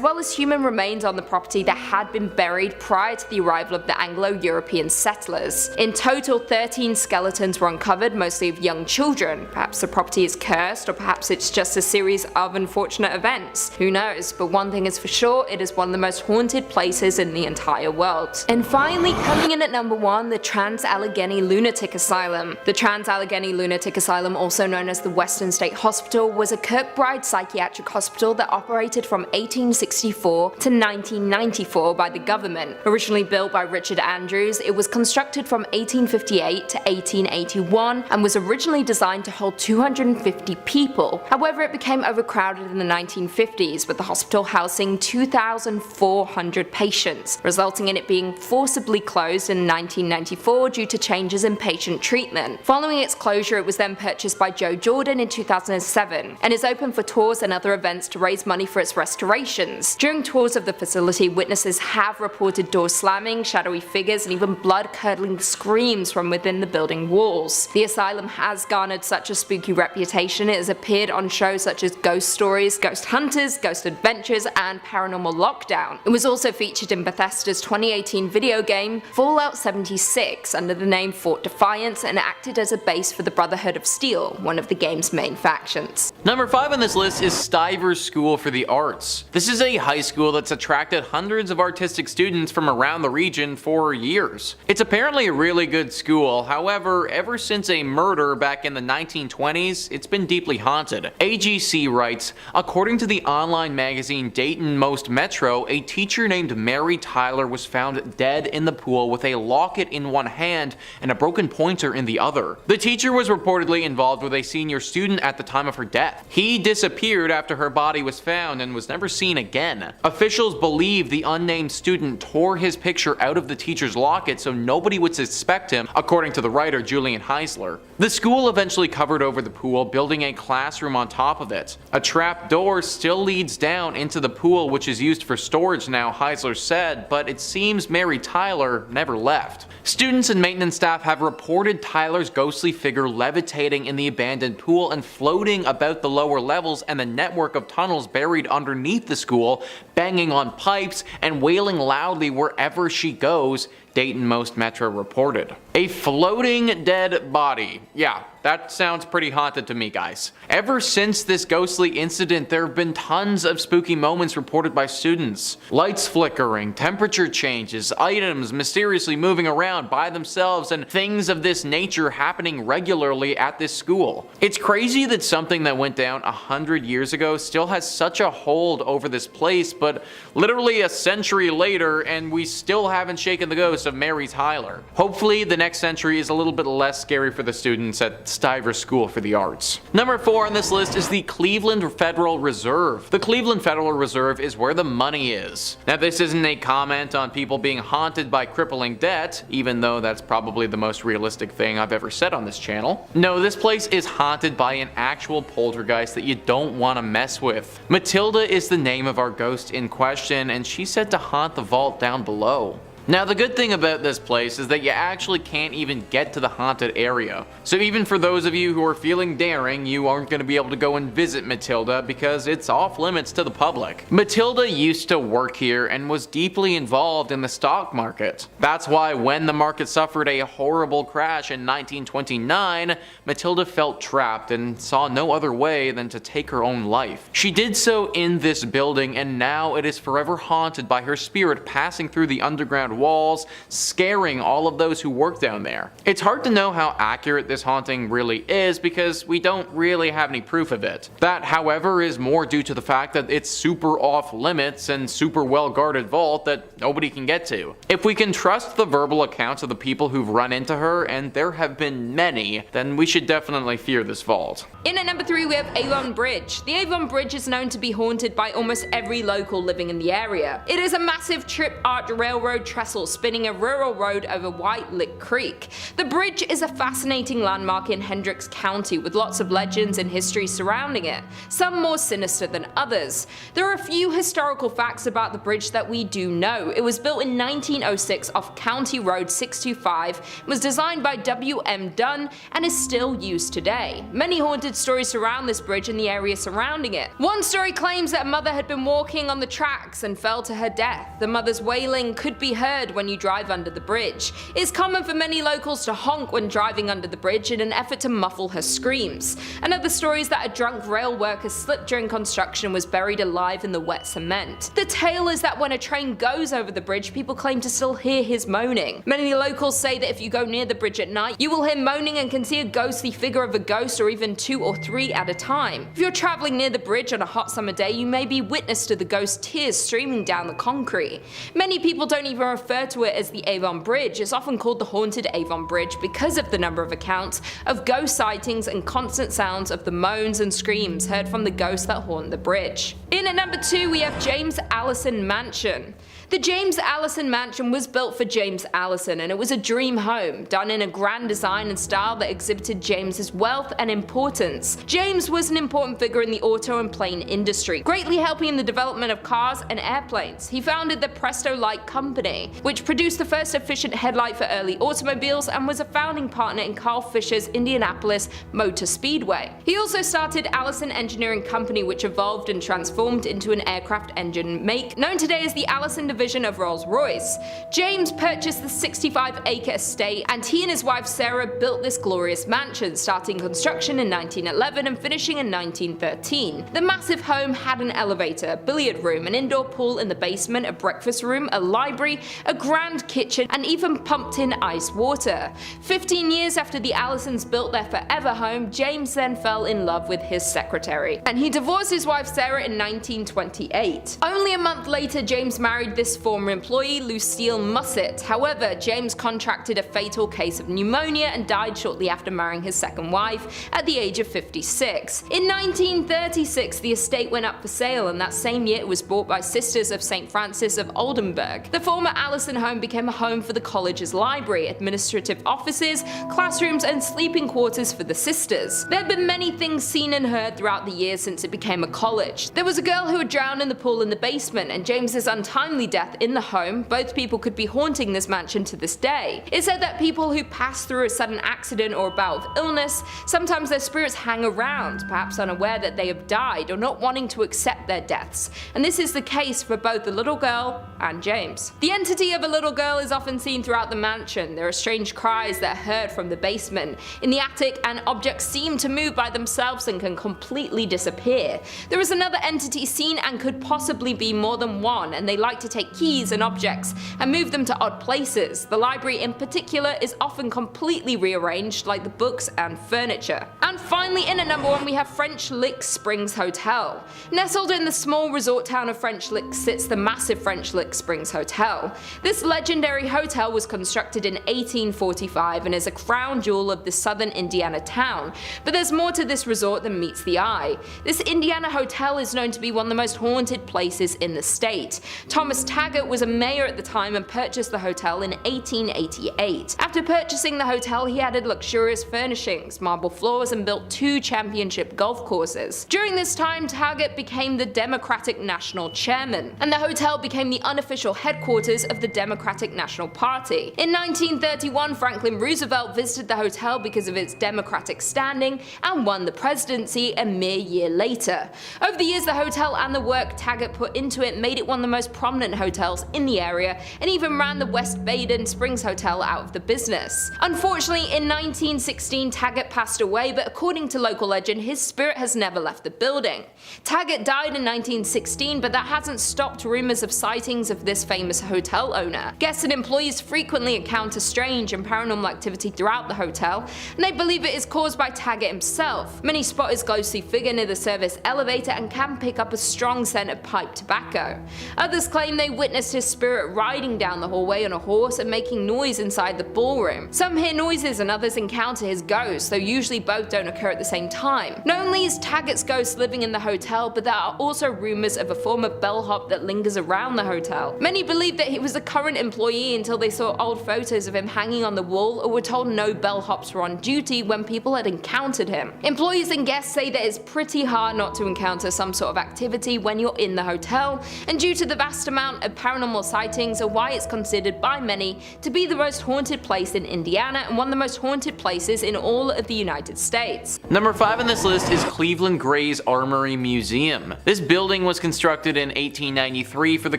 well as human remains on the property that had been buried prior to the arrival of the Anglo-European settlers. In total, 13 skeletons were uncovered, mostly of young children. Perhaps the property is cursed, or perhaps it's just a series of unfortunate events. Who knows? But one thing is for sure, it is one of the most haunted places in the entire world. And finally, coming in at number 1, the Trans-Allegheny Lunatic Asylum. The Trans-Allegheny Lunatic Asylum, also known as the Western State Hospital, was a Kirkbride psychiatric hospital that operated from 1864 to 1994 by the government. Originally built by Richard Andrews, it was constructed from 1858 to 1881 and was originally designed to hold 250 people. However, it became overcrowded in the 1950s, with the hospital housing 2,400 patients, resulting in it being forcibly closed in 1994 due to changes in patient treatment. Following its closure, it was then purchased by Joe Jordan in 2007 and is open for tours and other events to raise money for its restorations. During tours of the facility, witnesses have reported doors slamming, shadowy figures, and even blood-curdling screams from within the building walls. The asylum has garnered such a spooky reputation. It has appeared on shows such as Ghost Stories, Ghost Hunters, Ghost Adventures, and Paranormal Lockdown. It was also featured in Bethesda's 2018 video game Fallout 76 under the name Fort Defiance, and acted as a base for the Brotherhood of Steel, one of the game's main factions. Number 5 on this list is Stivers School for the Arts. This is a high school that's attracted hundreds of artistic students from around the region for years. It's apparently a really good school, however, ever since a murder back in the 1920s, it's been deeply haunted. AGC writes, according to the online magazine Dayton Most Metro, a teacher named Mary Tyler was found dead in the pool with a locket in one hand and a broken pointer in the other. The teacher was reportedly involved with a senior student at the time of her death. He disappeared after her body was found and was never seen again. Officials believe the unnamed student tore his picture out of the teacher's locket so nobody would suspect him, according to the writer Julian Heisler. The school eventually covered over the pool, building a classroom on top of it. A trap door still leads down into the pool, which is used for storage now, Heisler said, but it seems Mary Tyler never left. Students and maintenance staff have reported Tyler's ghostly figure levitating in the abandoned pool and floating about the lower levels and the network of tunnels buried underneath the school, banging on pipes and wailing loudly wherever she goes, Dayton Most Metro reported. A floating dead body. Yeah, that sounds pretty haunted to me, guys. Ever since this ghostly incident, there have been tons of spooky moments reported by students. Lights flickering, temperature changes, items mysteriously moving around by themselves, and things of this nature happening regularly at this school. It's crazy that something that went down 100 years ago still has such a hold over this place, but literally a century later, and we still haven't shaken the ghost of Mary Tyler. Hopefully, the next century is a little bit less scary for the students at Stivers School for the Arts. Number 4 on this list is the Cleveland Federal Reserve. The Cleveland Federal Reserve is where the money is. Now, this isn't a comment on people being haunted by crippling debt, even though that's probably the most realistic thing I've ever said on this channel. No, this place is haunted by an actual poltergeist that you don't want to mess with. Matilda is the name of our ghost in question, and she's said to haunt the vault down below. Now, the good thing about this place is that you actually can't even get to the haunted area. So even for those of you who are feeling daring, you aren't going to be able to go and visit Matilda because it's off limits to the public. Matilda used to work here and was deeply involved in the stock market. That's why when the market suffered a horrible crash in 1929, Matilda felt trapped and saw no other way than to take her own life. She did so in this building, and now it is forever haunted by her spirit passing through the underground walls, scaring all of those who work down there. It's hard to know how accurate this haunting really is because we don't really have any proof of it. That, however, is more due to the fact that it's super off limits and super well guarded vault that nobody can get to. If we can trust the verbal accounts of the people who've run into her, and there have been many, then we should definitely fear this vault. In at number 3 we have Avon Bridge. The Avon Bridge is known to be haunted by almost every local living in the area. It is a massive trip-arch railroad trestle spinning a rural road over White Lick Creek. The bridge is a fascinating landmark in Hendricks County with lots of legends and history surrounding it, some more sinister than others. There are a few historical facts about the bridge that we do know. It was built in 1906 off County Road 625, was designed by W.M. Dunn, and is still used today. Many haunted stories surround this bridge and the area surrounding it. One story claims that a mother had been walking on the tracks and fell to her death. The mother's wailing could be heard when you drive under the bridge. It is common for many locals to honk when driving under the bridge in an effort to muffle her screams. Another story is that a drunk rail worker slipped during construction and was buried alive in the wet cement. The tale is that when a train goes over the bridge, people claim to still hear his moaning. Many locals say that if you go near the bridge at night, you will hear moaning and can see a ghostly figure of a ghost, or even 2 or 3 at a time. If you're traveling near the bridge on a hot summer day, you may be witness to the ghost tears streaming down the concrete. Many people don't even refer to it as the Avon Bridge. It's often called the Haunted Avon Bridge because of the number of accounts of ghost sightings and constant sounds of the moans and screams heard from the ghosts that haunt the bridge. In at number 2 we have James Allison Mansion. The James Allison Mansion was built for James Allison, and it was a dream home, done in a grand design and style that exhibited James's wealth and importance. James was an important figure in the auto and plane industry, greatly helping in the development of cars and airplanes. He founded the Presto Light Company, which produced the first efficient headlight for early automobiles, and was a founding partner in Carl Fisher's Indianapolis Motor Speedway. He also started Allison Engineering Company, which evolved and transformed into an aircraft engine make known today as the Allison division of Rolls-Royce. James purchased the 65-acre estate, and he and his wife Sarah built this glorious mansion, starting construction in 1911 and finishing in 1913. The massive home had an elevator, a billiard room, an indoor pool in the basement, a breakfast room, a library, a grand kitchen, and even pumped-in ice water. 15 years after the Allisons built their forever home, James then fell in love with his secretary, and he divorced his wife Sarah in 1928. Only a month later, James married this former employee, Lucille Musset. However, James contracted a fatal case of pneumonia and died shortly after marrying his second wife at the age of 56. In 1936, the estate went up for sale, and that same year it was bought by Sisters of St. Francis of Oldenburg. The former Allison home became a home for the college's library, administrative offices, classrooms, and sleeping quarters for the sisters. There have been many things seen and heard throughout the years since it became a college. There was a girl who had drowned in the pool in the basement, and James's untimely death death in the home, both people could be haunting this mansion to this day. It's said that people who pass through a sudden accident or a bout of illness, sometimes their spirits hang around, perhaps unaware that they have died or not wanting to accept their deaths, and this is the case for both the little girl and James. The entity of a little girl is often seen throughout the mansion. There are strange cries that are heard from the basement, in the attic, and objects seem to move by themselves and can completely disappear. There is another entity seen and could possibly be more than one, and they like to take keys and objects and move them to odd places. The library in particular is often completely rearranged, like the books and furniture. And finally, in at number 1 we have French Lick Springs Hotel. Nestled in the small resort town of French Lick sits the massive French Lick Springs Hotel. This legendary hotel was constructed in 1845 and is a crown jewel of the southern Indiana town, but there's more to this resort than meets the eye. This Indiana hotel is known to be one of the most haunted places in the state. Thomas Taggart was a mayor at the time and purchased the hotel in 1888. After purchasing the hotel, he added luxurious furnishings, marble floors, and built 2 championship golf courses. During this time, Taggart became the Democratic National Chairman, and the hotel became the unofficial headquarters of the Democratic National Party. In 1931, Franklin Roosevelt visited the hotel because of its Democratic standing and won the presidency a mere year later. Over the years, the hotel and the work Taggart put into it made it one of the most prominent hotels in the area, and even ran the West Baden Springs Hotel out of the business. Unfortunately, in 1916, Taggart passed away, but according to local legend, his spirit has never left the building. Taggart died in 1916, but that hasn't stopped rumors of sightings of this famous hotel owner. Guests and employees frequently encounter strange and paranormal activity throughout the hotel, and they believe it is caused by Taggart himself. Many spot his ghostly figure near the service elevator and can pick up a strong scent of pipe tobacco. Others claim they witnessed his spirit riding down the hallway on a horse and making noise inside the ballroom. Some hear noises and others encounter his ghost, though usually both don't occur at the same time. Not only is Taggart's ghost living in the hotel, but there are also rumors of a former bellhop that lingers around the hotel. Many believe that he was a current employee until they saw old photos of him hanging on the wall, or were told no bellhops were on duty when people had encountered him. Employees and guests say that it's pretty hard not to encounter some sort of activity when you're in the hotel, and due to the vast amount of paranormal sightings are why it's considered by many to be the most haunted place in Indiana and one of the most haunted places in all of the United States. Number 5 on this list is Cleveland Gray's Armory Museum. This building was constructed in 1893 for the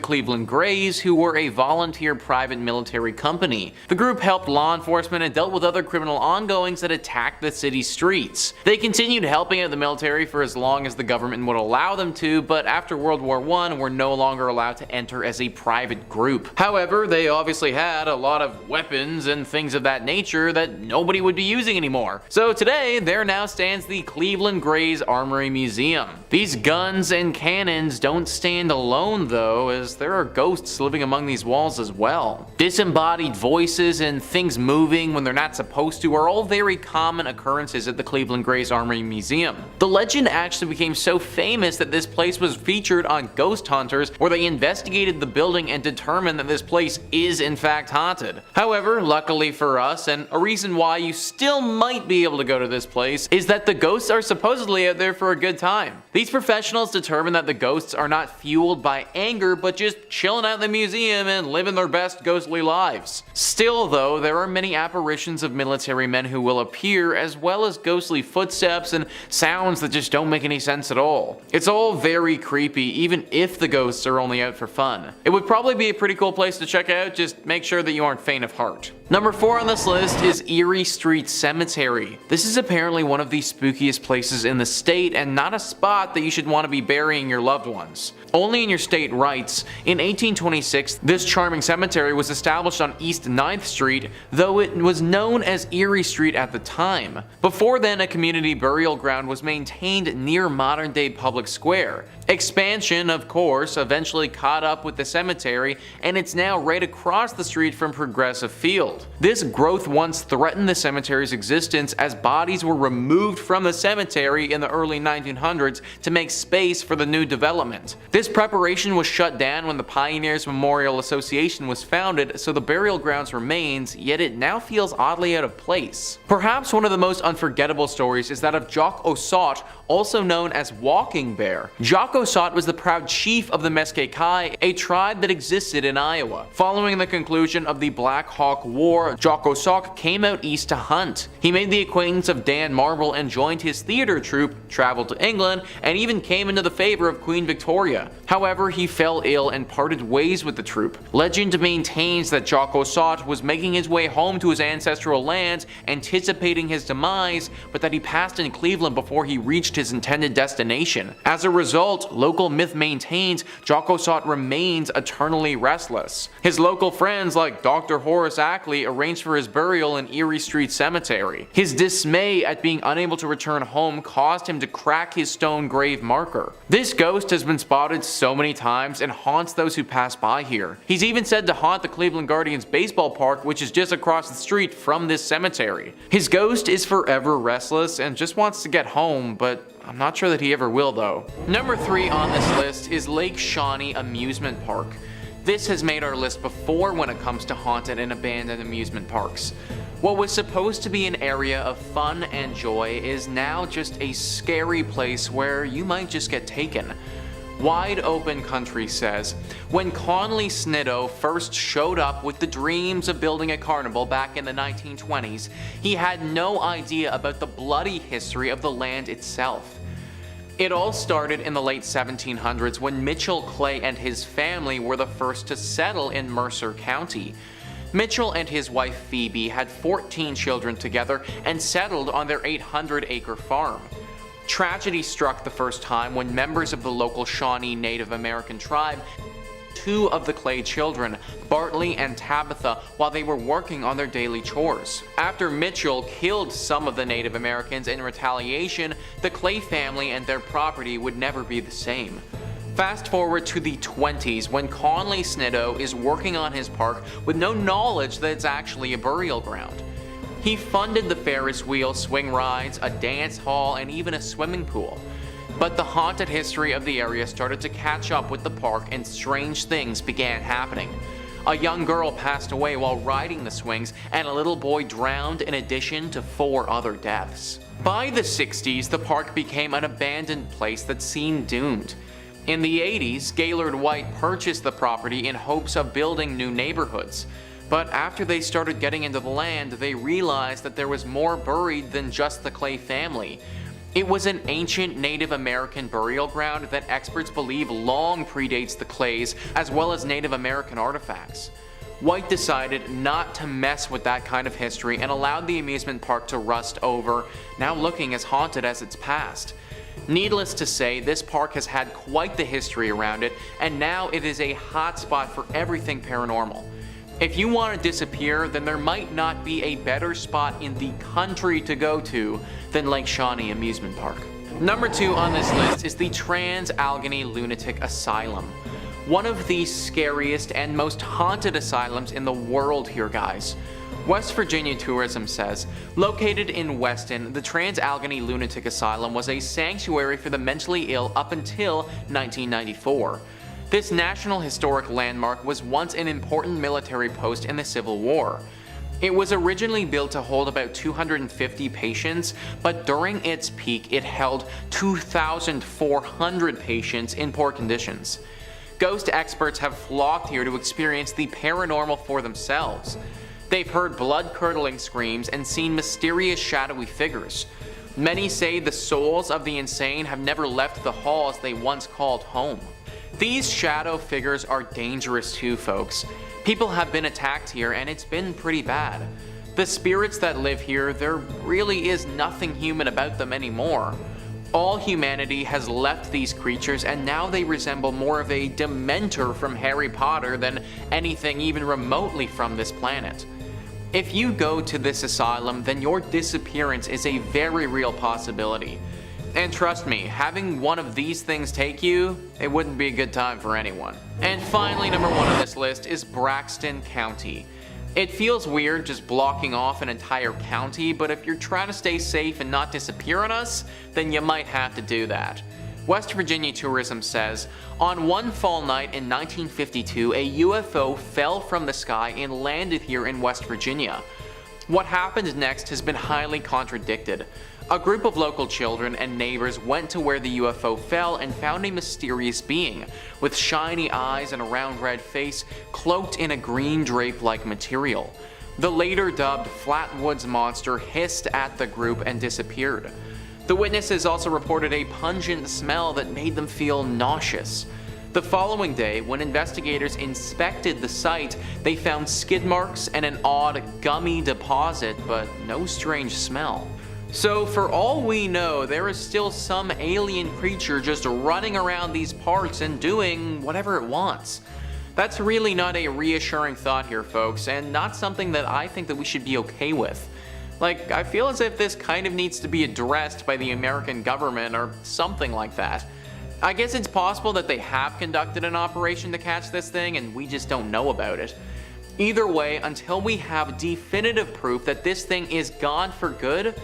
Cleveland Grays, who were a volunteer private military company. The group helped law enforcement and dealt with other criminal ongoings that attacked the city's streets. They continued helping out the military for as long as the government would allow them to, but after World War I were no longer allowed to enter as a private group. However, they obviously had a lot of weapons and things of that nature that nobody would be using anymore. So today, there now stands the Cleveland Grays Armory Museum. These guns and cannons don't stand alone though, as there are ghosts living among these walls as well. Disembodied voices and things moving when they're not supposed to are all very common occurrences at the Cleveland Grays Armory Museum. The legend actually became so famous that this place was featured on Ghost Hunters, where they investigated the building and determined that this place is in fact haunted. However, luckily for us, and a reason why you still might be able to go to this place, is that the ghosts are supposedly out there for a good time. These professionals determined that the ghosts are not fueled by anger, but just chilling out in the museum and living their best ghostly lives. Still though, there are many apparitions of military men who will appear, as well as ghostly footsteps and sounds that just don't make any sense at all. It's all very creepy, even if the ghosts are only out for fun. It would probably be a pretty cool place to check out, just make sure that you aren't faint of heart. Number 4 on this list is Eerie Street Cemetery. This is apparently one of the spookiest places in the state and not a spot that you should want to be burying your loved ones. Only in your state rights. In 1826, this charming cemetery was established on East 9th Street, though it was known as Eerie Street at the time. Before then, a community burial ground was maintained near modern-day Public Square. Expansion, of course, eventually caught up with the cemetery, and it's now right across the street from Progressive Field. This growth once threatened the cemetery's existence, as bodies were removed from the cemetery in the early 1900s to make space for the new development. This preparation was shut down when the Pioneers Memorial Association was founded, so the burial grounds remains, yet it now feels oddly out of place. Perhaps one of the most unforgettable stories is that of Jock Ossaut, also known as Walking Bear. Jocko Sot was the proud chief of the Meskai Kai, a tribe that existed in Iowa. Following the conclusion of the Black Hawk War, Jocko Sot came out east to hunt. He made the acquaintance of Dan Marble and joined his theater troupe, traveled to England, and even came into the favor of Queen Victoria. However, he fell ill and parted ways with the troupe. Legend maintains that Jocko Sot was making his way home to his ancestral lands, anticipating his demise, but that he passed in Cleveland before he reached his intended destination. As a result, local myth maintains Jocko Sot remains eternally restless. His local friends like Dr. Horace Ackley arranged for his burial in Erie Street Cemetery. His dismay at being unable to return home caused him to crack his stone grave marker. This ghost has been spotted so many times and haunts those who pass by here. He's even said to haunt the Cleveland Guardians baseball park, which is just across the street from this cemetery. His ghost is forever restless and just wants to get home, but I'm not sure that he ever will though. Number 3 on this list is Lake Shawnee Amusement Park. This has made our list before when it comes to haunted and abandoned amusement parks. What was supposed to be an area of fun and joy is now just a scary place where you might just get taken. Wide Open Country says, when Conley Snitto first showed up with the dreams of building a carnival back in the 1920s, he had no idea about the bloody history of the land itself. It all started in the late 1700s when Mitchell Clay and his family were the first to settle in Mercer County. Mitchell and his wife Phoebe had 14 children together and settled on their 800-acre farm. Tragedy struck the first time when members of the local Shawnee Native American tribe two of the Clay children, Bartley and Tabitha, while they were working on their daily chores. After Mitchell killed some of the Native Americans in retaliation, the Clay family and their property would never be the same. Fast forward to the 20s when Conley Snitto is working on his park with no knowledge that it's actually a burial ground. He funded the Ferris wheel, swing rides, a dance hall, and even a swimming pool. But the haunted history of the area started to catch up with the park and strange things began happening. A young girl passed away while riding the swings and a little boy drowned in addition to 4 other deaths. By the 60s, the park became an abandoned place that seemed doomed. In the 80s, Gaylord White purchased the property in hopes of building new neighborhoods. But after they started getting into the land, they realized that there was more buried than just the Clay family. It was an ancient Native American burial ground that experts believe long predates the Clays, as well as Native American artifacts. White decided not to mess with that kind of history and allowed the amusement park to rust over, now looking as haunted as its past. Needless to say, this park has had quite the history around it, and now it is a hotspot for everything paranormal. If you want to disappear, then there might not be a better spot in the country to go to than Lake Shawnee Amusement Park. Number 2 on this list is the Trans-Allegheny Lunatic Asylum. One of the scariest and most haunted asylums in the world here, guys. West Virginia Tourism says, located in Weston, the Trans-Allegheny Lunatic Asylum was a sanctuary for the mentally ill up until 1994. This National Historic Landmark was once an important military post in the Civil War. It was originally built to hold about 250 patients, but during its peak it held 2,400 patients in poor conditions. Ghost experts have flocked here to experience the paranormal for themselves. They've heard blood-curdling screams and seen mysterious shadowy figures. Many say the souls of the insane have never left the halls they once called home. These shadow figures are dangerous too, folks. People have been attacked here and it's been pretty bad. The spirits that live here, there really is nothing human about them anymore. All humanity has left these creatures and now they resemble more of a Dementor from Harry Potter than anything even remotely from this planet. If you go to this asylum, then your disappearance is a very real possibility. And trust me, having one of these things take you, it wouldn't be a good time for anyone. And finally, number 1 on this list is Braxton County. It feels weird just blocking off an entire county, but if you're trying to stay safe and not disappear on us, then you might have to do that. West Virginia Tourism says, on one fall night in 1952, a UFO fell from the sky and landed here in West Virginia. What happened next has been highly contradicted. A group of local children and neighbors went to where the UFO fell and found a mysterious being with shiny eyes and a round red face cloaked in a green drape-like material. The later dubbed Flatwoods Monster hissed at the group and disappeared. The witnesses also reported a pungent smell that made them feel nauseous. The following day, when investigators inspected the site, they found skid marks and an odd, gummy deposit, but no strange smell. So for all we know, there is still some alien creature just running around these parts and doing whatever it wants. That's really not a reassuring thought here, folks, and not something that I think that we should be okay with. Like, I feel as if this kind of needs to be addressed by the American government or something like that. I guess it's possible that they have conducted an operation to catch this thing and we just don't know about it. Either way, until we have definitive proof that this thing is gone for good,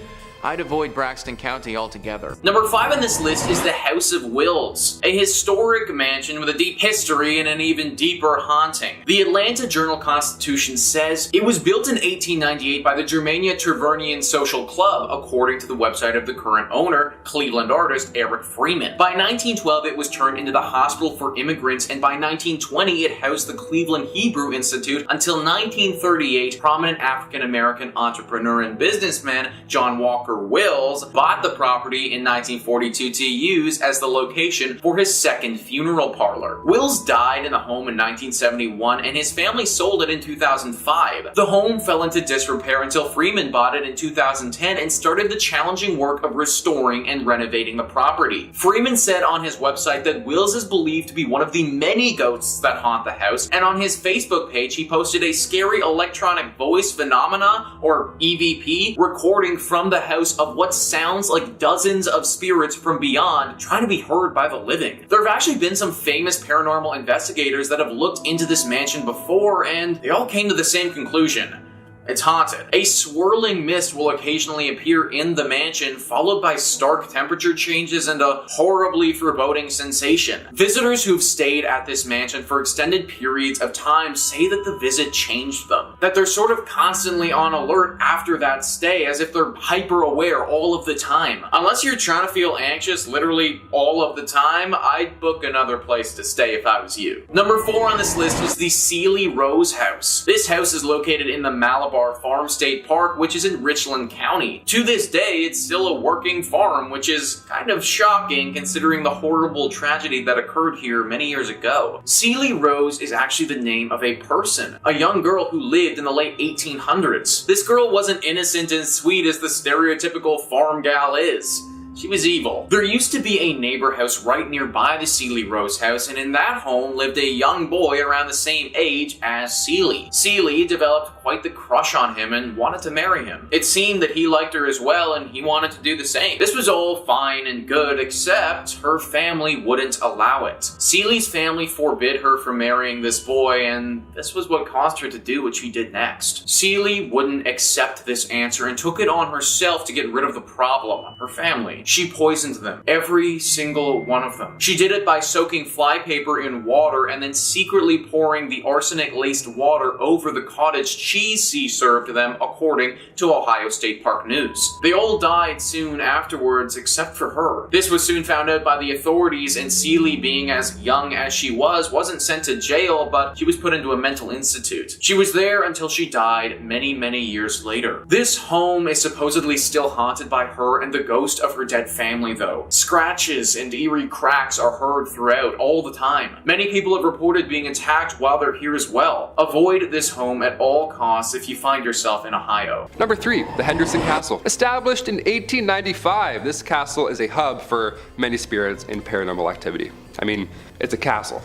I'd avoid Braxton County altogether. Number 5 on this list is the House of Wills, a historic mansion with a deep history and an even deeper haunting. The Atlanta Journal-Constitution says it was built in 1898 by the Germania Tavernian Social Club, according to the website of the current owner, Cleveland artist Eric Freeman. By 1912, it was turned into the Hospital for Immigrants, and by 1920, it housed the Cleveland Hebrew Institute until 1938, prominent African-American entrepreneur and businessman John Walker Wills bought the property in 1942 to use as the location for his second funeral parlor. Wills died in the home in 1971 and his family sold it in 2005. The home fell into disrepair until Freeman bought it in 2010 and started the challenging work of restoring and renovating the property. Freeman said on his website that Wills is believed to be one of the many ghosts that haunt the house, and on his Facebook page he posted a scary electronic voice phenomena, or EVP, recording from the house of what sounds like dozens of spirits from beyond trying to be heard by the living. There have actually been some famous paranormal investigators that have looked into this mansion before, and they all came to the same conclusion. It's haunted. A swirling mist will occasionally appear in the mansion, followed by stark temperature changes and a horribly foreboding sensation. Visitors who've stayed at this mansion for extended periods of time say that the visit changed them. That they're sort of constantly on alert after that stay, as if they're hyper aware all of the time. Unless you're trying to feel anxious literally all of the time, I'd book another place to stay if I was you. Number 4 on this list is the Sealy Rose House. This house is located in the Malabar Farm State Park, which is in Richland County. To this day, it's still a working farm, which is kind of shocking considering the horrible tragedy that occurred here many years ago. Sealy Rose is actually the name of a person, a young girl who lived in the late 1800s. This girl wasn't innocent and sweet as the stereotypical farm gal is. She was evil. There used to be a neighbor house right nearby the Sealy Rose house, and in that home lived a young boy around the same age as Sealy. Sealy developed quite the crush on him and wanted to marry him. It seemed that he liked her as well, and he wanted to do the same. This was all fine and good, except her family wouldn't allow it. Sealy's family forbid her from marrying this boy, and this was what caused her to do what she did next. Sealy wouldn't accept this answer and took it on herself to get rid of the problem, her family. She poisoned them, every single one of them. She did it by soaking flypaper in water and then secretly pouring the arsenic-laced water over the cottage cheese she served them, according to Ohio State Park News. They all died soon afterwards, except for her. This was soon found out by the authorities, and Sealy, being as young as she was, wasn't sent to jail, but she was put into a mental institute. She was there until she died many, many years later. This home is supposedly still haunted by her and the ghost of her dead family, though. Scratches and eerie cracks are heard throughout all the time. Many people have reported being attacked while they're here as well. Avoid this home at all costs if you find yourself in Ohio. Number 3, the Henderson Castle. Established in 1895, this castle is a hub for many spirits and paranormal activity. I mean, it's a castle.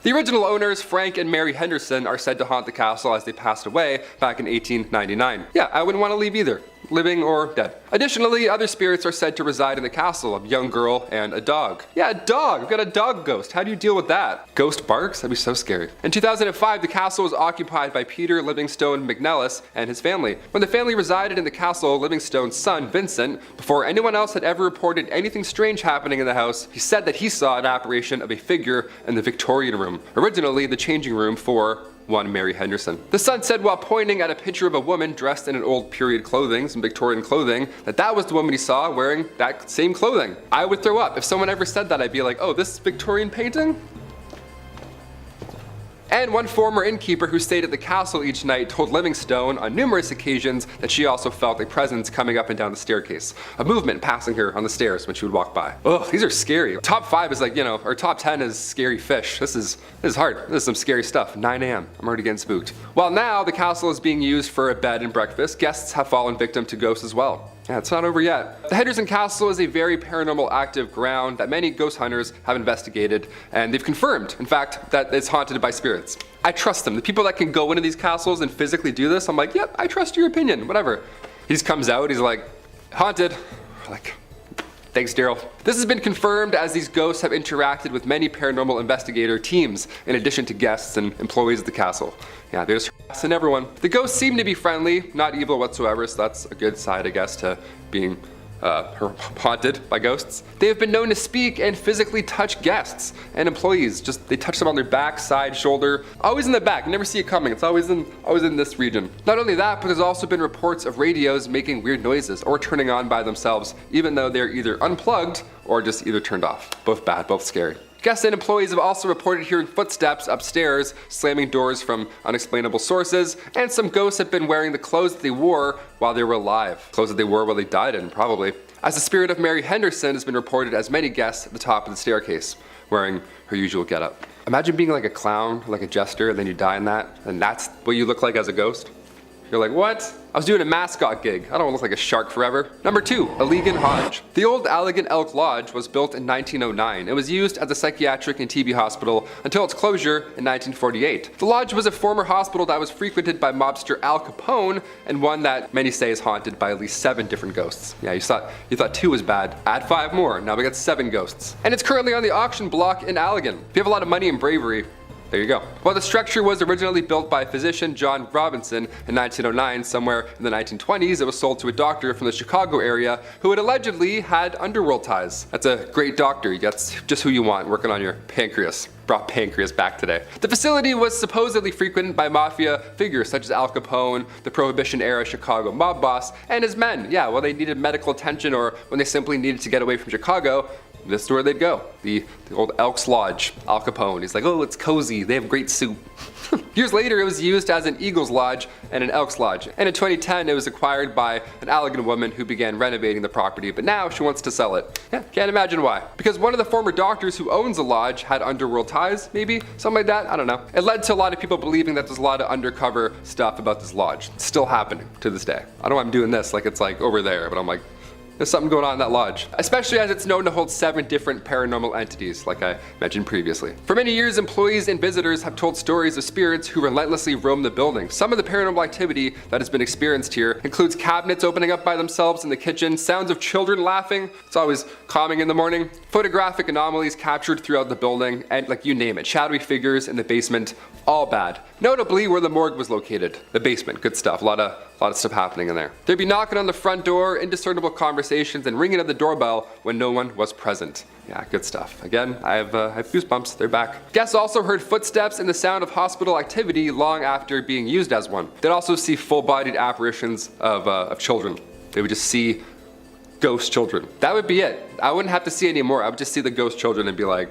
The original owners, Frank and Mary Henderson, are said to haunt the castle as they passed away back in 1899. Yeah, I wouldn't want to leave either, living or dead. Additionally, other spirits are said to reside in the castle, a young girl and a dog. Yeah, a dog! We've got a dog ghost. How do you deal with that? Ghost barks? That'd be so scary. In 2005, the castle was occupied by Peter Livingstone McNellis and his family. When the family resided in the castle, Livingstone's son, Vincent, before anyone else had ever reported anything strange happening in the house, he said that he saw an apparition of a figure in the Victorian room, originally the changing room for one Mary Henderson. The Sun said while pointing at a picture of a woman dressed in an old period clothing, some Victorian clothing, that was the woman he saw wearing that same clothing. I would throw up. If someone ever said that, I'd be like, oh, this Victorian painting? And one former innkeeper who stayed at the castle each night told Livingstone on numerous occasions that she also felt a presence coming up and down the staircase, a movement passing her on the stairs when she would walk by. Ugh, these are scary. Top 5 is like, or top 10 is scary fish. This is hard. This is some scary stuff. 9 a.m. I'm already getting spooked. While now the castle is being used for a bed and breakfast, guests have fallen victim to ghosts as well. Yeah, it's not over yet. The Henderson Castle is a very paranormal active ground that many ghost hunters have investigated, and they've confirmed, in fact, that it's haunted by spirits. I trust them. The people that can go into these castles and physically do this, I'm like, yep, I trust your opinion, whatever. He just comes out, he's like, haunted. We're like, thanks, Daryl. This has been confirmed as these ghosts have interacted with many paranormal investigator teams, in addition to guests and employees of the castle. Yeah, they're just harassing everyone. The ghosts seem to be friendly, not evil whatsoever, so that's a good side, I guess, to being haunted by ghosts. They have been known to speak and physically touch guests and employees. Just they touch them on their back, side, shoulder, always in the back. You never see it coming. It's always in this region. Not only that, but there's also been reports of radios making weird noises or turning on by themselves, even though they're either unplugged or just either turned off. Both bad, both scary. Guests and employees have also reported hearing footsteps upstairs, slamming doors from unexplainable sources, and some ghosts have been wearing the clothes that they wore while they were alive. Clothes that they wore while they died in, probably. As the spirit of Mary Henderson has been reported as many guests at the top of the staircase, wearing her usual getup. Imagine being like a clown, like a jester, and then you die in that, and that's what you look like as a ghost. You're like, what? I was doing a mascot gig. I don't want to look like a shark forever. Number 2, Allegan Lodge. The old Allegan Elk Lodge was built in 1909. It was used as a psychiatric and TB hospital until its closure in 1948. The lodge was a former hospital that was frequented by mobster Al Capone, and one that many say is haunted by at least 7 different ghosts. Yeah, you thought 2 was bad. Add 5 more. Now we got 7 ghosts. And it's currently on the auction block in Allegan. If you have a lot of money and bravery, there you go. While the structure was originally built by physician John Robinson in 1909, somewhere in the 1920s, it was sold to a doctor from the Chicago area who had allegedly had underworld ties. That's a great doctor. That's just who you want working on your pancreas. Brought pancreas back today. The facility was supposedly frequented by mafia figures such as Al Capone, the Prohibition-era Chicago mob boss, and his men. Yeah, well, they needed medical attention or when they simply needed to get away from Chicago, this is where they'd go. The old Elks Lodge, Al Capone. He's like, oh, it's cozy. They have great soup. Years later, it was used as an Eagles Lodge and an Elks Lodge. And in 2010, it was acquired by an Allegan woman who began renovating the property, but now she wants to sell it. Yeah, can't imagine why. Because one of the former doctors who owns the lodge had underworld ties, maybe? Something like that? I don't know. It led to a lot of people believing that there's a lot of undercover stuff about this lodge. It's still happening to this day. I don't know why I'm doing this like it's like over there, but I'm like, there's something going on in that lodge. Especially as it's known to hold 7 different paranormal entities, like I mentioned previously. For many years, employees and visitors have told stories of spirits who relentlessly roam the building. Some of the paranormal activity that has been experienced here includes cabinets opening up by themselves in the kitchen, sounds of children laughing, it's always calming in the morning, photographic anomalies captured throughout the building, and like you name it, shadowy figures in the basement, all bad. Notably where the morgue was located. The basement, good stuff, a lot of stuff happening in there. They'd be knocking on the front door, indiscernible conversations, and ringing at the doorbell when no one was present. Yeah, good stuff. Again, I have goosebumps, they're back. Guests also heard footsteps and the sound of hospital activity long after being used as one. They'd also see full-bodied apparitions of children. They would just see ghost children. That would be it. I wouldn't have to see any more. I would just see the ghost children and be like,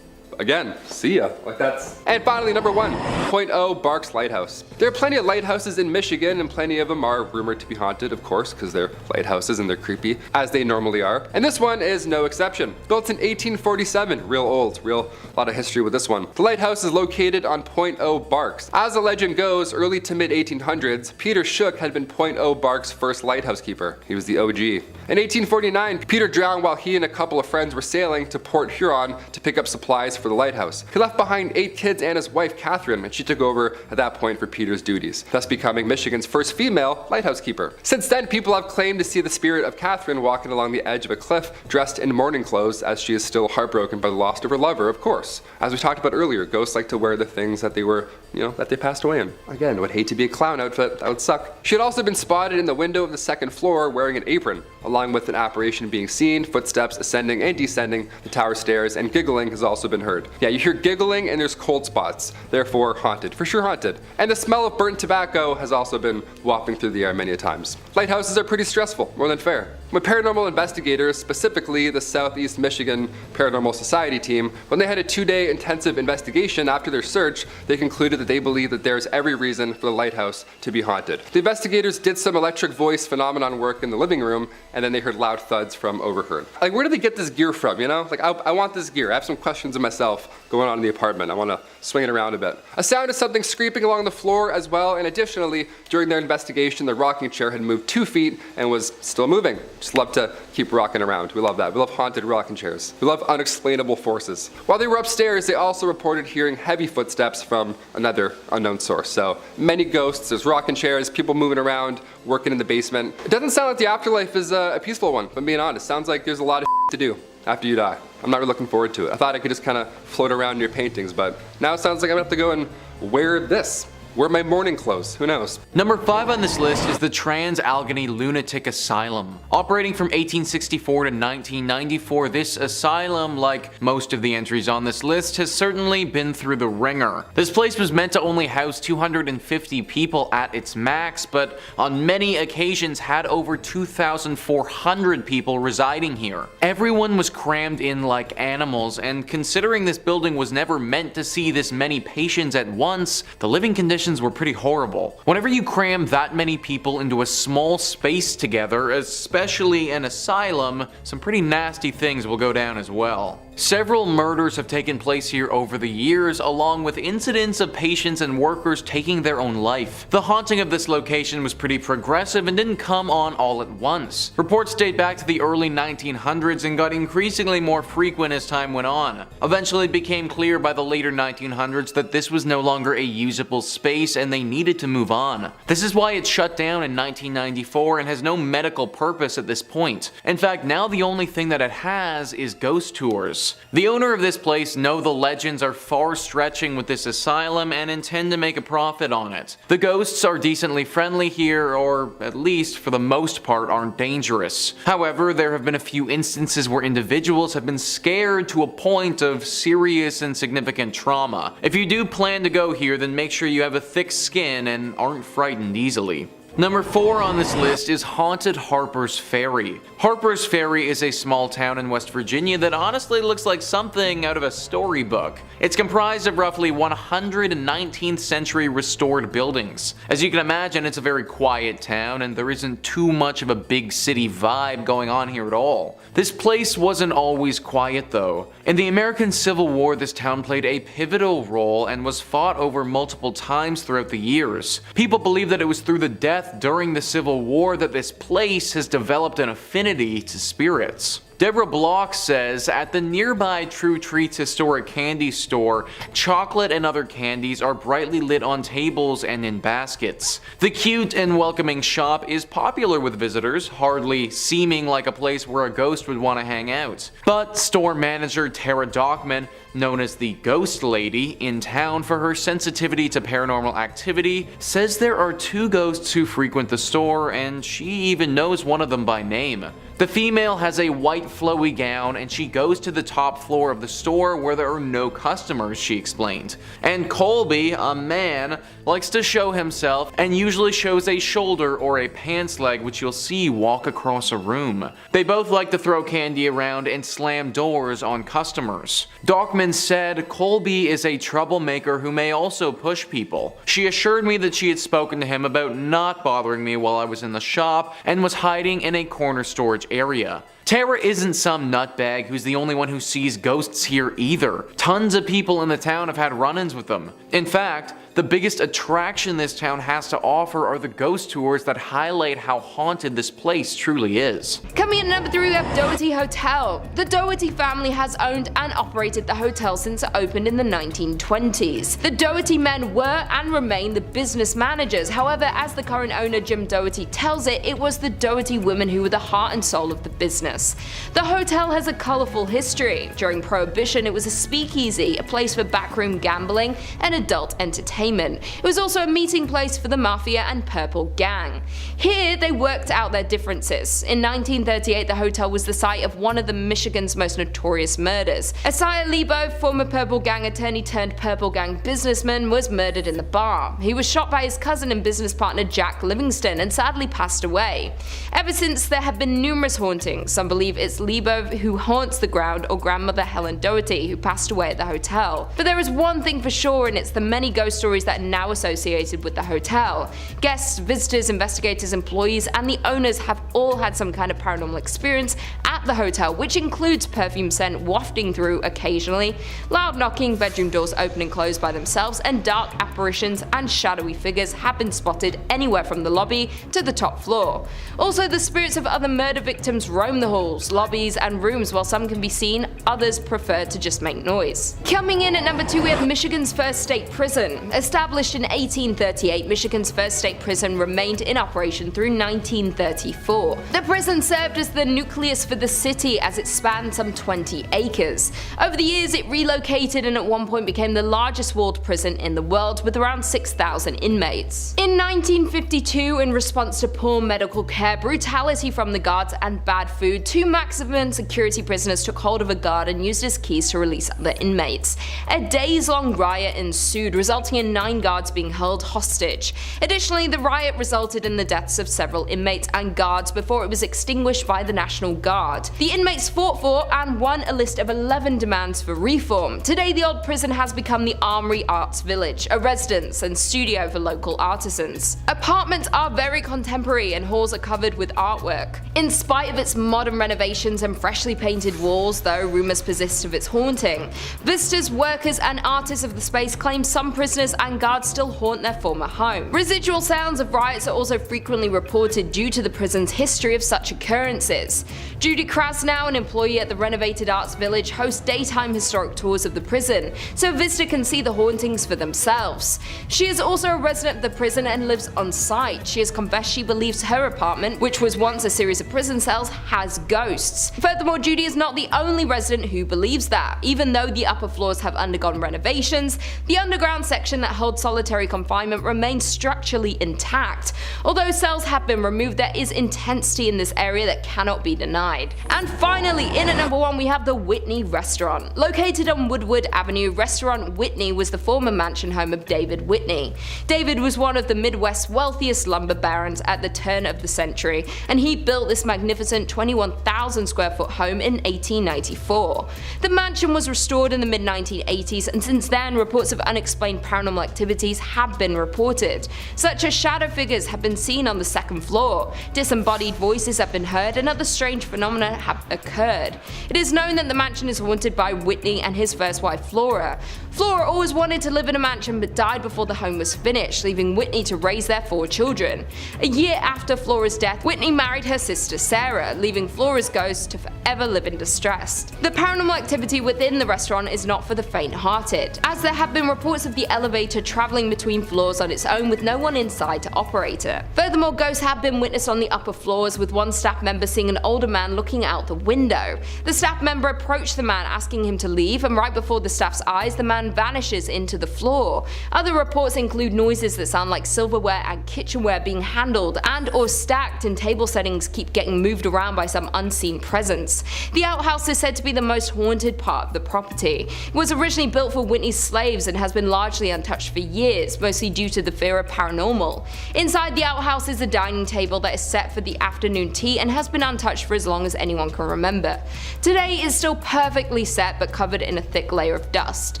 again, see ya. Like that's. And finally, number 1, Point O Barks Lighthouse. There are plenty of lighthouses in Michigan, and plenty of them are rumored to be haunted, of course, because they're lighthouses and they're creepy, as they normally are. And this one is no exception. Built in 1847, real old, lot of history with this one. The lighthouse is located on Point O Barks. As the legend goes, early to mid 1800s, Peter Shook had been Point O Barks' first lighthouse keeper. He was the OG. In 1849, Peter drowned while he and a couple of friends were sailing to Port Huron to pick up supplies for the lighthouse. He left behind 8 kids and his wife Catherine, and she took over at that point for Peter's duties, thus becoming Michigan's first female lighthouse keeper. Since then, people have claimed to see the spirit of Catherine walking along the edge of a cliff dressed in mourning clothes, as she is still heartbroken by the loss of her lover, of course. As we talked about earlier, ghosts like to wear the things that they were, that they passed away in. Again, I would hate to be a clown outfit, that would suck. She had also been spotted in the window of the 2nd floor wearing an apron, along with an apparition being seen, footsteps ascending and descending the tower stairs, and giggling has also been heard. overheard. Yeah, you hear giggling and there's cold spots, therefore haunted. For sure haunted. And the smell of burnt tobacco has also been wafting through the air many a times. Lighthouses are pretty stressful, more than fair. When paranormal investigators, specifically the Southeast Michigan Paranormal Society team, when they had a 2-day intensive investigation after their search, they concluded that they believe that there is every reason for the lighthouse to be haunted. The investigators did some electric voice phenomenon work in the living room, and then they heard loud thuds from overheard. Like, where did they get this gear from, you know? Like, I want this gear. I have some questions of myself going on in the apartment. I want to swing it around a bit. A sound of something scraping along the floor as well, and additionally, during their investigation, the rocking chair had moved 2 feet and was still moving. Just love to keep rocking around. We love that. We love haunted rocking chairs. We love unexplainable forces. While they were upstairs, they also reported hearing heavy footsteps from another unknown source. So many ghosts, there's rocking chairs, people moving around, working in the basement. It doesn't sound like the afterlife is a peaceful one, if I'm being honest. Sounds like there's a lot of to do after you die. I'm not really looking forward to it. I thought I could just kind of float around in your paintings, but now it sounds like I'm gonna have to go and wear this. Wear my morning clothes, who knows? Number 5 on this list is the Trans-Allegheny Lunatic Asylum. Operating from 1864 to 1994, this asylum, like most of the entries on this list, has certainly been through the ringer. This place was meant to only house 250 people at its max, but on many occasions had over 2,400 people residing here. Everyone was crammed in like animals, and considering this building was never meant to see this many patients at once, the living conditions were pretty horrible. Whenever you cram that many people into a small space together, especially an asylum, some pretty nasty things will go down as well. Several murders have taken place here over the years, along with incidents of patients and workers taking their own life. The haunting of this location was pretty progressive and didn't come on all at once. Reports date back to the early 1900s and got increasingly more frequent as time went on. Eventually it became clear by the later 1900s that this was no longer a usable space and they needed to move on. This is why it shut down in 1994 and has no medical purpose at this point. In fact, now the only thing that it has is ghost tours. The owner of this place know the legends are far stretching with this asylum and intend to make a profit on it. The ghosts are decently friendly here, or at least for the most part aren't dangerous. However, there have been a few instances where individuals have been scared to a point of serious and significant trauma. If you do plan to go here, then make sure you have a thick skin and aren't frightened easily. Number 4 on this list is Haunted Harper's Ferry. Harper's Ferry is a small town in West Virginia that honestly looks like something out of a storybook. It's comprised of roughly 100 19th century restored buildings. As you can imagine, it's a very quiet town and there isn't too much of a big city vibe going on here at all. This place wasn't always quiet though. In the American Civil War, this town played a pivotal role and was fought over multiple times throughout the years. People believe that it was through the death during the Civil War that this place has developed an affinity to spirits. Deborah Block says, at the nearby True Treats historic candy store, chocolate and other candies are brightly lit on tables and in baskets. The cute and welcoming shop is popular with visitors, hardly seeming like a place where a ghost would want to hang out. But store manager Tara Dockman, known as the Ghost Lady, in town for her sensitivity to paranormal activity, says there are 2 ghosts who frequent the store, and she even knows one of them by name. The female has a white flowy gown and she goes to the top floor of the store where there are no customers, she explained. And Colby, a man, likes to show himself and usually shows a shoulder or a pants leg which you'll see walk across a room. They both like to throw candy around and slam doors on customers. Dockman said Colby is a troublemaker who may also push people. She assured me that she had spoken to him about not bothering me while I was in the shop and was hiding in a corner storage area. Tara isn't some nutbag who's the only one who sees ghosts here either. Tons of people in the town have had run-ins with them. In fact, the biggest attraction this town has to offer are the ghost tours that highlight how haunted this place truly is. Coming in at number 3, we have Doherty Hotel. The Doherty family has owned and operated the hotel since it opened in the 1920s. The Doherty men were and remain the business managers. However, as the current owner Jim Doherty tells it, it was the Doherty women who were the heart and soul of the business. The hotel has a colorful history. During Prohibition, it was a speakeasy, a place for backroom gambling and adult entertainment. entertainment. It was also a meeting place for the Mafia and Purple Gang. Here, they worked out their differences. In 1938, the hotel was the site of one of the Michigan's most notorious murders. Isaiah Lebo, former Purple Gang attorney turned Purple Gang businessman, was murdered in the bar. He was shot by his cousin and business partner Jack Livingston and sadly passed away. Ever since, there have been numerous hauntings. Some believe it's Lebo who haunts the ground, or grandmother Helen Doherty, who passed away at the hotel. But there is one thing for sure, and it's the many ghost stories that are now associated with the hotel. Guests, visitors, investigators, employees, and the owners have all had some kind of paranormal experience at the hotel, which includes perfume scent wafting through occasionally, loud knocking, bedroom doors open and close by themselves, and dark apparitions and shadowy figures have been spotted anywhere from the lobby to the top floor. Also, the spirits of other murder victims roam the halls, lobbies, and rooms. While some can be seen, others prefer to just make noise. Coming in at number 2, we have Michigan's first state prison. Established in 1838, Michigan's first state prison remained in operation through 1934. The prison served as the nucleus for the city as it spanned some 20 acres. Over the years, it relocated and at one point became the largest walled prison in the world with around 6,000 inmates. In 1952, in response to poor medical care, brutality from the guards, and bad food, 2 maximum security prisoners took hold of a guard and used his keys to release other inmates. A days-long riot ensued, resulting in 9 guards being held hostage. Additionally, the riot resulted in the deaths of several inmates and guards before it was extinguished by the National Guard. The inmates fought for and won a list of 11 demands for reform. Today, the old prison has become the Armory Arts Village, a residence and studio for local artisans. Apartments are very contemporary and halls are covered with artwork. In spite of its modern renovations and freshly painted walls, though, rumors persist of its haunting. Visitors, workers, and artists of the space claim some prisoners and guards still haunt their former home. Residual sounds of riots are also frequently reported due to the prison's history of such occurrences. Judy Krasnow, an employee at the renovated Arts Village, hosts daytime historic tours of the prison, so a visitor can see the hauntings for themselves. She is also a resident of the prison and lives on site. She has confessed she believes her apartment, which was once a series of prison cells, has ghosts. Furthermore, Judy is not the only resident who believes that. Even though the upper floors have undergone renovations, the underground section that holds solitary confinement remains structurally intact. Although cells have been removed, there is intensity in this area that cannot be denied. And finally, in at number 1, we have the Whitney Restaurant. Located on Woodward Avenue, Restaurant Whitney was the former mansion home of David Whitney. David was one of the Midwest's wealthiest lumber barons at the turn of the century, and he built this magnificent 21,000 square foot home in 1894. The mansion was restored in the mid-1980s, and since then, reports of unexplained paranormal activities have been reported, such as shadow figures have been seen on the second floor, disembodied voices have been heard, and other strange phenomena have occurred. It is known that the mansion is haunted by Whitney and his first wife Flora. Flora always wanted to live in a mansion but died before the home was finished, leaving Whitney to raise their 4 children. A year after Flora's death, Whitney married her sister Sarah, leaving Flora's ghost to forever live in distress. The paranormal activity within the restaurant is not for the faint-hearted, as there have been reports of the elevator traveling between floors on its own with no one inside to operate it. Furthermore, ghosts have been witnessed on the upper floors, with one staff member seeing an older man looking out the window. The staff member approached the man asking him to leave, and right before the staff's eyes, the man vanishes into the floor. Other reports include noises that sound like silverware and kitchenware being handled and or stacked in table settings keep getting moved around by some unseen presence. The outhouse is said to be the most haunted part of the property. It was originally built for Whitney's slaves and has been largely untouched for years, mostly due to the fear of paranormal. Inside the outhouse is a dining table that is set for the afternoon tea and has been untouched for as long as anyone can remember. Today it is still perfectly set but covered in a thick layer of dust,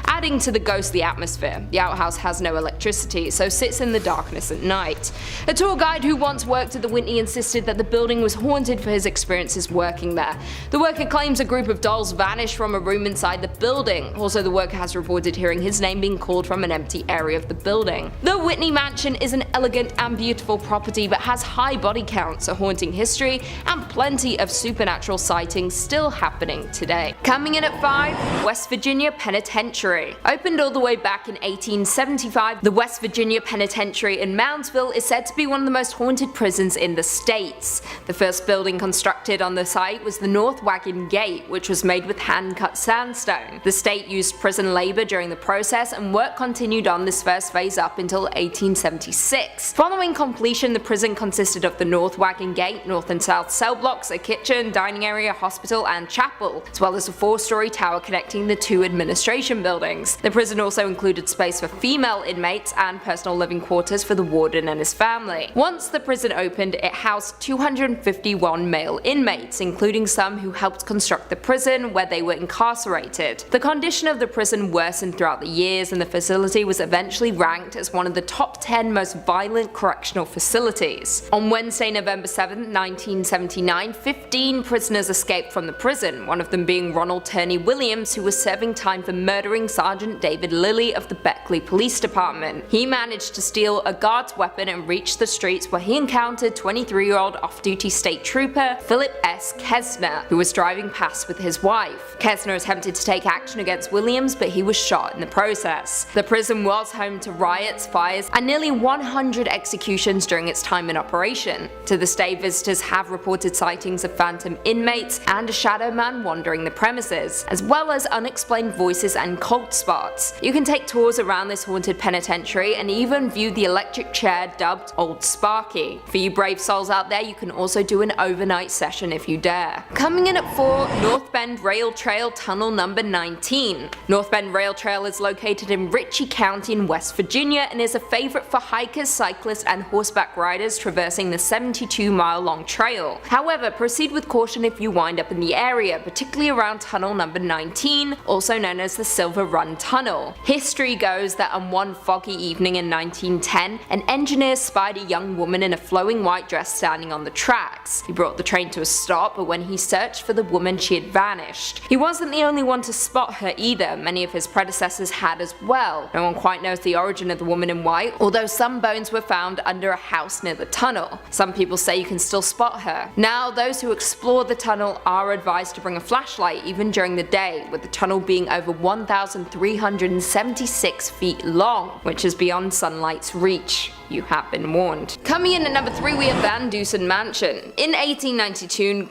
adding to the ghostly atmosphere. The outhouse has no electricity, so sits in the darkness at night. A tour guide who once worked at the Whitney insisted that the building was haunted for his experiences working there. The worker claims a group of dolls vanished from a room inside the building. Also, the worker has reported hearing his name being called from an empty area of the building. The Whitney Mansion is an elegant and beautiful property but has high body counts, a haunting history, and plenty of supernatural sightings still happening today. Coming in at 5, West Virginia Penitentiary. Opened all the way back in 1875, the West Virginia Penitentiary in Moundsville is said to be one of the most haunted prisons in the states. The first building constructed on the site was the North Wagon Gate, which was made with hand-cut sandstone. The state used prison labor during the process, and work continued continued on this first phase up until 1876. Following completion, the prison consisted of the North Wagon Gate, North and South cell blocks, a kitchen, dining area, hospital, and chapel, as well as a 4-story tower connecting the 2 administration buildings. The prison also included space for female inmates and personal living quarters for the warden and his family. Once the prison opened, it housed 251 male inmates, including some who helped construct the prison where they were incarcerated. The condition of the prison worsened throughout the years, and the facility was eventually ranked as one of the top 10 most violent correctional facilities. On Wednesday, November 7, 1979, 15 prisoners escaped from the prison, one of them being Ronald Turney Williams, who was serving time for murdering Sergeant David Lilly of the Beckley Police Department. He managed to steal a guard's weapon and reach the streets, where he encountered 23-year-old off-duty state trooper Philip S. Kesner, who was driving past with his wife. Kesner attempted to take action against Williams, but he was shot in the process. The prison was home to riots, fires, and nearly 100 executions during its time in operation. To this day, visitors have reported sightings of phantom inmates and a shadow man wandering the premises, as well as unexplained voices and cold spots. You can take tours around this haunted penitentiary and even view the electric chair dubbed Old Sparky. For you brave souls out there, you can also do an overnight session if you dare. Coming in at 4, North Bend Rail Trail Tunnel number 19. North Bend Rail Trail is located in Ritchie County in West Virginia and is a favorite for hikers, cyclists, and horseback riders traversing the 72-mile-long trail. However, proceed with caution if you wind up in the area, particularly around tunnel number 19, also known as the Silver Run Tunnel. History goes that on one foggy evening in 1910, an engineer spied a young woman in a flowing white dress standing on the tracks. He brought the train to a stop, but when he searched for the woman, she had vanished. He wasn't the only one to spot her either, many of his predecessors had as well. No one quite knows the origin of the woman in white, although some bones were found under a house near the tunnel. Some people say you can still spot her. Now, those who explore the tunnel are advised to bring a flashlight even during the day, with the tunnel being over 1,376 feet long, which is beyond sunlight's reach. You have been warned. Coming in at number 3, we have Van Dusen Mansion. In 1892,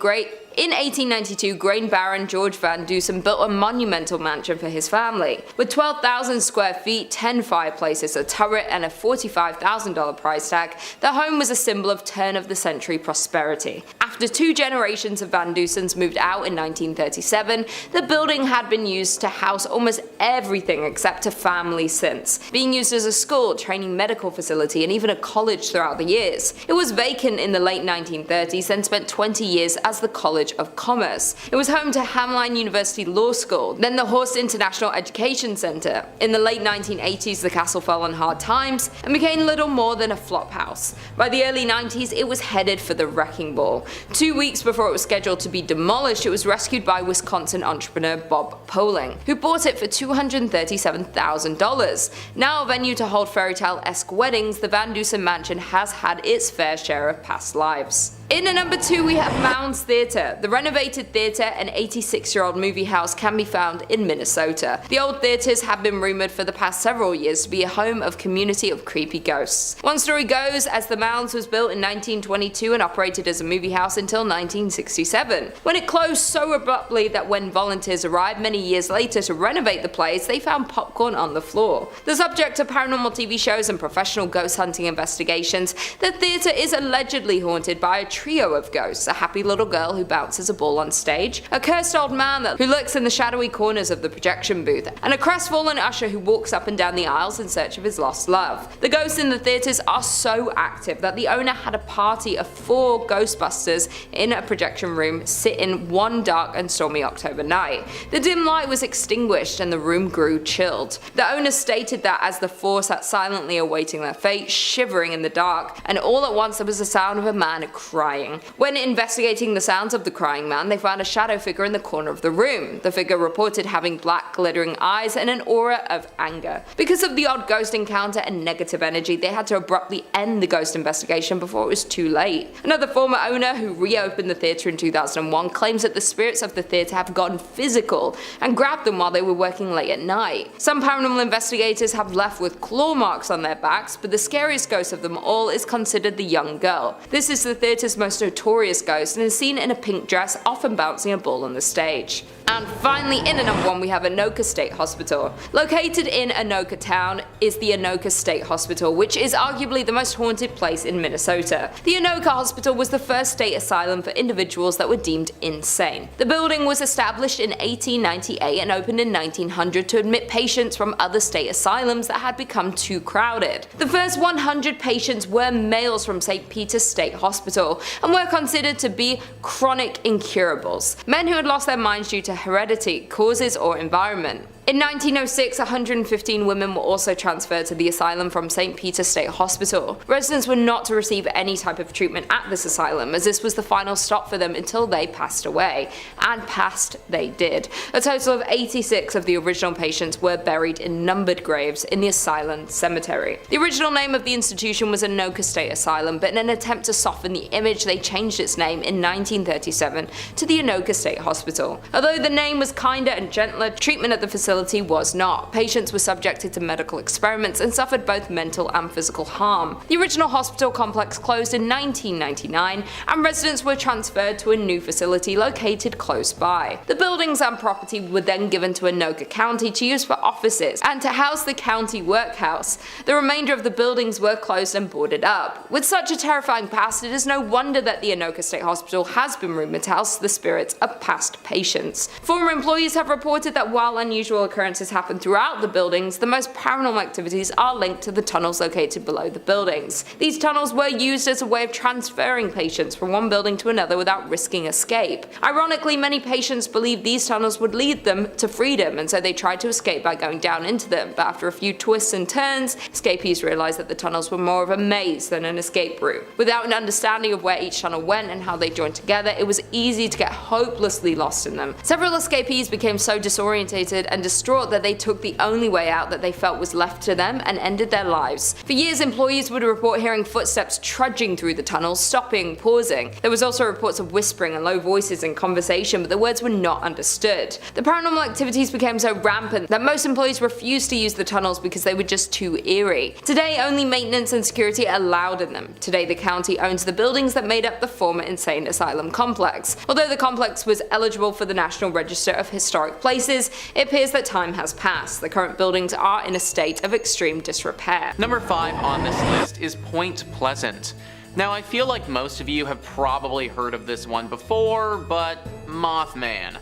grain baron George Van Dusen built a monumental mansion for his family. With 12,000 square feet, 10 fireplaces, a turret, and a $45,000 price tag, the home was a symbol of turn-of-the-century prosperity. After 2 generations of Van Dusens moved out in 1937, the building had been used to house almost everything except a family since, being used as a school, training medical facility, and even a college throughout the years. It was vacant in the late 1930s and spent 20 years as the College of Commerce. It was home to Hamline University Law School, then the Horst International Education Center. In the late 1980s, the castle fell on hard times and became little more than a flop house. By the early 90s, it was headed for the wrecking ball. 2 weeks before it was scheduled to be demolished, it was rescued by Wisconsin entrepreneur Bob Poling, who bought it for $237,000. Now a venue to hold fairytale-esque weddings, the Van Dusen Mansion has had its fair share of past lives. In at number 2, we have Mounds Theatre. The renovated theatre, an 86-year-old movie house, can be found in Minnesota. The old theatres have been rumoured for the past several years to be a home of community of creepy ghosts. One story goes, as the Mounds was built in 1922 and operated as a movie house until 1967, when it closed so abruptly that when volunteers arrived many years later to renovate the place, they found popcorn on the floor. The subject of paranormal TV shows and professional ghost hunting investigations, the theatre is allegedly haunted by a trio of ghosts: a happy little girl who bounces a ball on stage, a cursed old man who lurks in the shadowy corners of the projection booth, and a crestfallen usher who walks up and down the aisles in search of his lost love. The ghosts in the theatres are so active that the owner had a party of 4 Ghostbusters in a projection room sit in one dark and stormy October night. The dim light was extinguished and the room grew chilled. The owner stated that as the 4 sat silently awaiting their fate, shivering in the dark, and all at once there was the sound of a man crying. When investigating the sounds of the crying man, they found a shadow figure in the corner of the room. The figure reported having black glittering eyes and an aura of anger. Because of the odd ghost encounter and negative energy, they had to abruptly end the ghost investigation before it was too late. Another former owner, who reopened the theatre in 2001, claims that the spirits of the theatre have gotten physical and grabbed them while they were working late at night. Some paranormal investigators have left with claw marks on their backs, but the scariest ghost of them all is considered the young girl. This is the theatre's most notorious ghost and is seen in a pink dress, often bouncing a ball on the stage. And finally, in at number 1, we have Anoka State Hospital. Located in Anoka Town is the Anoka State Hospital, which is arguably the most haunted place in Minnesota. The Anoka Hospital was the first state asylum for individuals that were deemed insane. The building was established in 1898 and opened in 1900 to admit patients from other state asylums that had become too crowded. The first 100 patients were males from St. Peter's State Hospital and were considered to be chronic incurables, men who had lost their minds due to heredity, causes, or environment. In 1906, 115 women were also transferred to the asylum from St. Peter's State Hospital. Residents were not to receive any type of treatment at this asylum, as this was the final stop for them until they passed away. And passed they did. A total of 86 of the original patients were buried in numbered graves in the asylum cemetery. The original name of the institution was Anoka State Asylum, but in an attempt to soften the image, they changed its name in 1937 to the Anoka State Hospital. Although the name was kinder and gentler, treatment at the facility was not. Patients were subjected to medical experiments and suffered both mental and physical harm. The original hospital complex closed in 1999 and residents were transferred to a new facility located close by. The buildings and property were then given to Anoka County to use for offices and to house the county workhouse. The remainder of the buildings were closed and boarded up. With such a terrifying past, it is no wonder that the Anoka State Hospital has been rumored to house the spirits of past patients. Former employees have reported that while unusual occurrences happen throughout the buildings, the most paranormal activities are linked to the tunnels located below the buildings. These tunnels were used as a way of transferring patients from one building to another without risking escape. Ironically, many patients believed these tunnels would lead them to freedom, and so they tried to escape by going down into them, but after a few twists and turns, escapees realized that the tunnels were more of a maze than an escape route. Without an understanding of where each tunnel went and how they joined together, it was easy to get hopelessly lost in them. Several escapees became so disorientated and distraught that they took the only way out that they felt was left to them and ended their lives. For years, employees would report hearing footsteps trudging through the tunnels, stopping, pausing. There was also reports of whispering and low voices in conversation, but the words were not understood. The paranormal activities became so rampant that most employees refused to use the tunnels because they were just too eerie. Today, only maintenance and security are allowed in them. Today, the county owns the buildings that made up the former insane asylum complex. Although the complex was eligible for the National Register of Historic Places, it appears that time has passed. The current buildings are in a state of extreme disrepair. Number 5 on this list is Point Pleasant. Now, I feel like most of you have probably heard of this one before, but Mothman.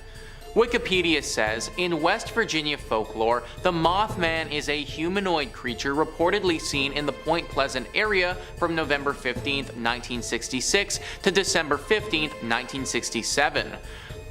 Wikipedia says, in West Virginia folklore, the Mothman is a humanoid creature reportedly seen in the Point Pleasant area from November 15, 1966 to December 15, 1967.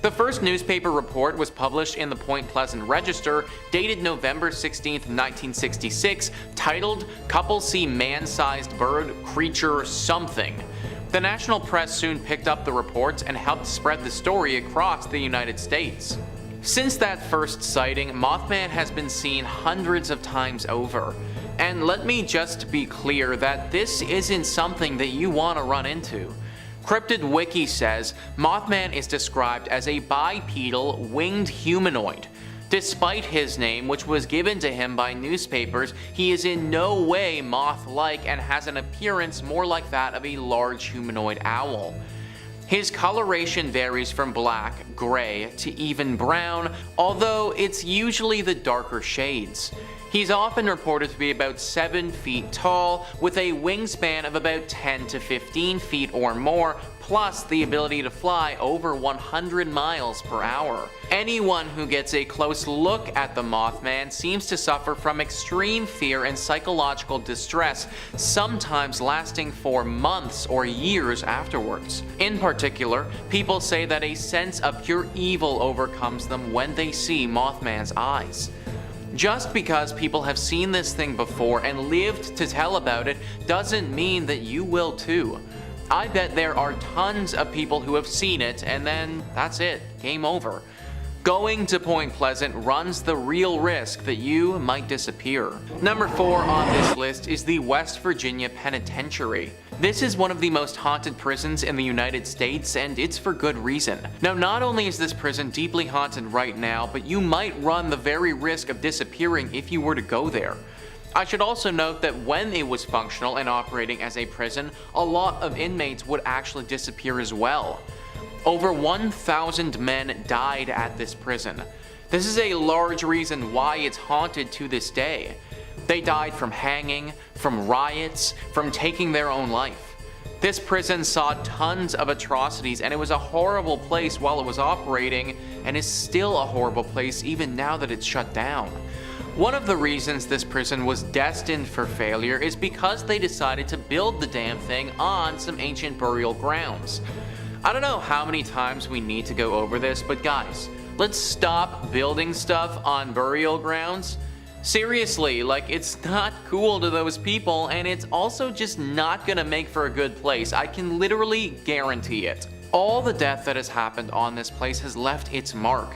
The first newspaper report was published in the Point Pleasant Register, dated November 16, 1966, titled "Couple See Man-Sized Bird Creature Something." The national press soon picked up the reports and helped spread the story across the United States. Since that first sighting, Mothman has been seen hundreds of times over. And let me just be clear that this isn't something that you want to run into. Cryptid Wiki says Mothman is described as a bipedal, winged humanoid. Despite his name, which was given to him by newspapers, he is in no way moth-like and has an appearance more like that of a large humanoid owl. His coloration varies from black, gray, to even brown, although it's usually the darker shades. He's often reported to be about 7 feet tall, with a wingspan of about 10 to 15 feet or more, plus the ability to fly over 100 miles per hour. Anyone who gets a close look at the Mothman seems to suffer from extreme fear and psychological distress, sometimes lasting for months or years afterwards. In particular, people say that a sense of pure evil overcomes them when they see Mothman's eyes. Just because people have seen this thing before and lived to tell about it doesn't mean that you will too. I bet there are tons of people who have seen it and then that's it, game over. Going to Point Pleasant runs the real risk that you might disappear. Number 4 on this list is the West Virginia Penitentiary. This is one of the most haunted prisons in the United States, and it's for good reason. Now, not only is this prison deeply haunted right now, but you might run the very risk of disappearing if you were to go there. I should also note that when it was functional and operating as a prison, a lot of inmates would actually disappear as well. Over 1,000 men died at this prison. This is a large reason why it's haunted to this day. They died from hanging, from riots, from taking their own life. This prison saw tons of atrocities, and it was a horrible place while it was operating, and is still a horrible place even now that it's shut down. One of the reasons this prison was destined for failure is because they decided to build the damn thing on some ancient burial grounds. I don't know how many times we need to go over this, but guys, let's stop building stuff on burial grounds. Seriously, like, it's not cool to those people, and it's also just not gonna make for a good place. I can literally guarantee it. All the death that has happened on this place has left its mark.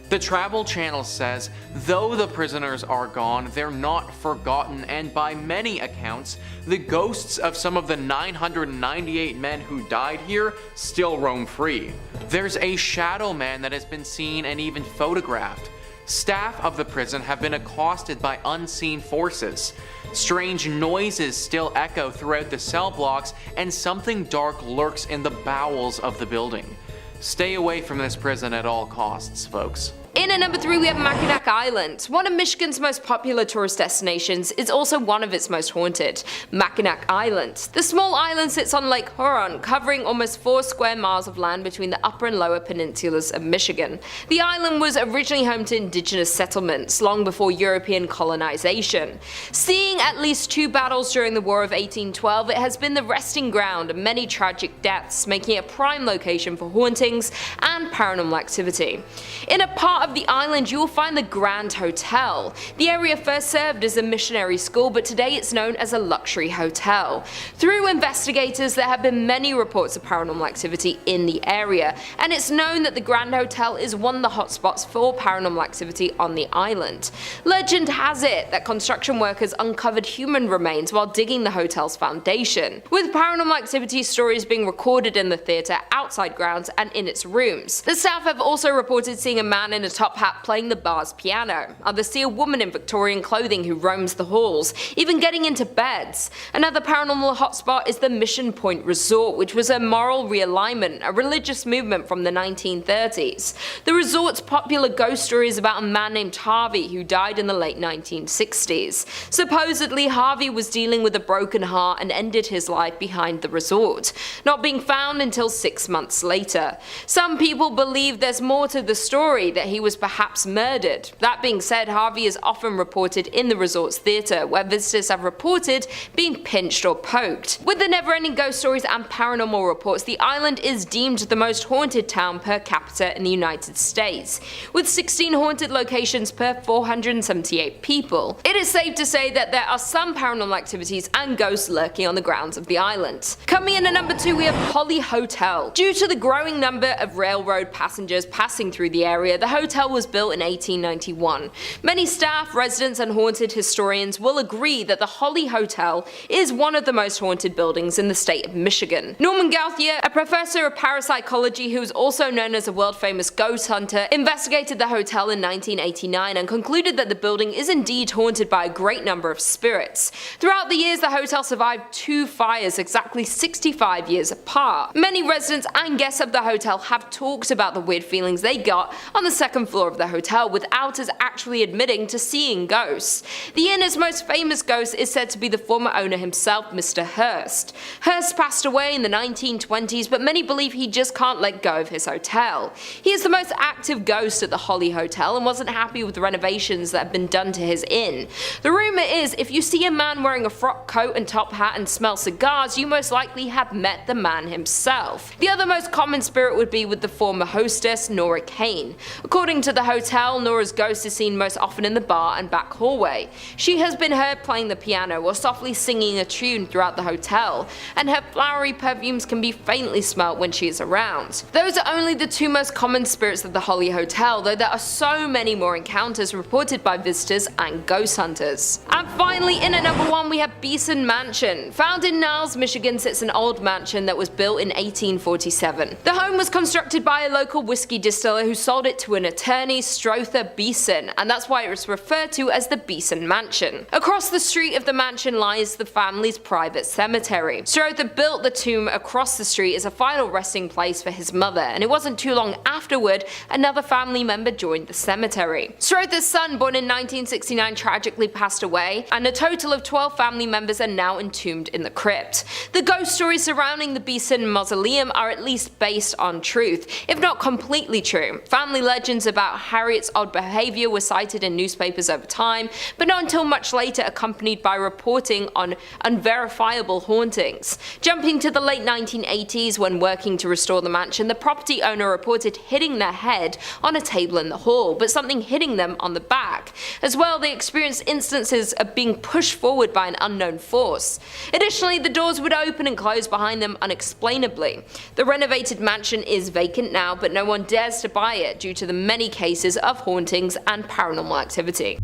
The Travel Channel says, though the prisoners are gone, they're not forgotten, and by many accounts, the ghosts of some of the 998 men who died here still roam free. There's a shadow man that has been seen and even photographed. Staff of the prison have been accosted by unseen forces. Strange noises still echo throughout the cell blocks, and something dark lurks in the bowels of the building. Stay away from this prison at all costs, folks. In at number 3 we have Mackinac Island. One of Michigan's most popular tourist destinations is also one of its most haunted, Mackinac Island. The small island sits on Lake Huron, covering almost 4 square miles of land between the upper and lower peninsulas of Michigan. The island was originally home to indigenous settlements long before European colonization. Seeing at least 2 battles during the War of 1812, it has been the resting ground of many tragic deaths, making it a prime location for hauntings and paranormal activity. In a part of the island you will find the Grand Hotel. The area first served as a missionary school, but today it's known as a luxury hotel. Through investigators, there have been many reports of paranormal activity in the area, and it's known that the Grand Hotel is one of the hotspots for paranormal activity on the island. Legend has it that construction workers uncovered human remains while digging the hotel's foundation, with paranormal activity stories being recorded in the theatre, outside grounds, and in its rooms. The staff have also reported seeing a man in a top hat playing the bar's piano. Others see a woman in Victorian clothing who roams the halls, even getting into beds. Another paranormal hotspot is the Mission Point Resort, which was a moral realignment, a religious movement from the 1930s. The resort's popular ghost story is about a man named Harvey who died in the late 1960s. Supposedly, Harvey was dealing with a broken heart and ended his life behind the resort, not being found until 6 months later. Some people believe there's more to the story, that he was perhaps murdered. That being said, Harvey is often reported in the resort's theatre, where visitors have reported being pinched or poked. With the never-ending ghost stories and paranormal reports, the island is deemed the most haunted town per capita in the United States, with 16 haunted locations per 478 people. It is safe to say that there are some paranormal activities and ghosts lurking on the grounds of the island. Coming in at number 2 we have Holly Hotel. Due to the growing number of railroad passengers passing through the area, the hotel was built in 1891. Many staff, residents, and haunted historians will agree that the Holly Hotel is one of the most haunted buildings in the state of Michigan. Norman Gauthier, a professor of parapsychology who is also known as a world-famous ghost hunter, investigated the hotel in 1989 and concluded that the building is indeed haunted by a great number of spirits. Throughout the years, the hotel survived 2 fires exactly 65 years apart. Many residents and guests of the hotel have talked about the weird feelings they got on the second floor of the hotel, without us actually admitting to seeing ghosts. The inn's most famous ghost is said to be the former owner himself, Mr. Hurst. Hurst passed away in the 1920s, but many believe he just can't let go of his hotel. He is the most active ghost at the Holly Hotel and wasn't happy with the renovations that have been done to his inn. The rumor is if you see a man wearing a frock coat and top hat and smell cigars, you most likely have met the man himself. The other most common spirit would be with the former hostess, Nora Kane. According to the hotel, Nora's ghost is seen most often in the bar and back hallway. She has been heard playing the piano or softly singing a tune throughout the hotel, and her flowery perfumes can be faintly smelt when she is around. Those are only the 2 most common spirits of the Holly Hotel, though there are so many more encounters reported by visitors and ghost hunters. And finally, in at number 1 we have Beeson Mansion. Found in Niles, Michigan, sits an old mansion that was built in 1847. The home was constructed by a local whiskey distiller who sold it to an Italian attorney Strother Beeson, and that's why it was referred to as the Beeson Mansion. Across the street of the mansion lies the family's private cemetery. Strother built the tomb across the street as a final resting place for his mother, and it wasn't too long afterward another family member joined the cemetery. Strother's son, born in 1969, tragically passed away, and a total of 12 family members are now entombed in the crypt. The ghost stories surrounding the Beeson Mausoleum are at least based on truth, if not completely true. Family legends about Harriet's odd behavior were cited in newspapers over time, but not until much later, accompanied by reporting on unverifiable hauntings. Jumping to the late 1980s, when working to restore the mansion, the property owner reported hitting their head on a table in the hall, but something hitting them on the back. As well, they experienced instances of being pushed forward by an unknown force. Additionally, the doors would open and close behind them unexplainably. The renovated mansion is vacant now, but no one dares to buy it due to the many cases of hauntings and paranormal activity.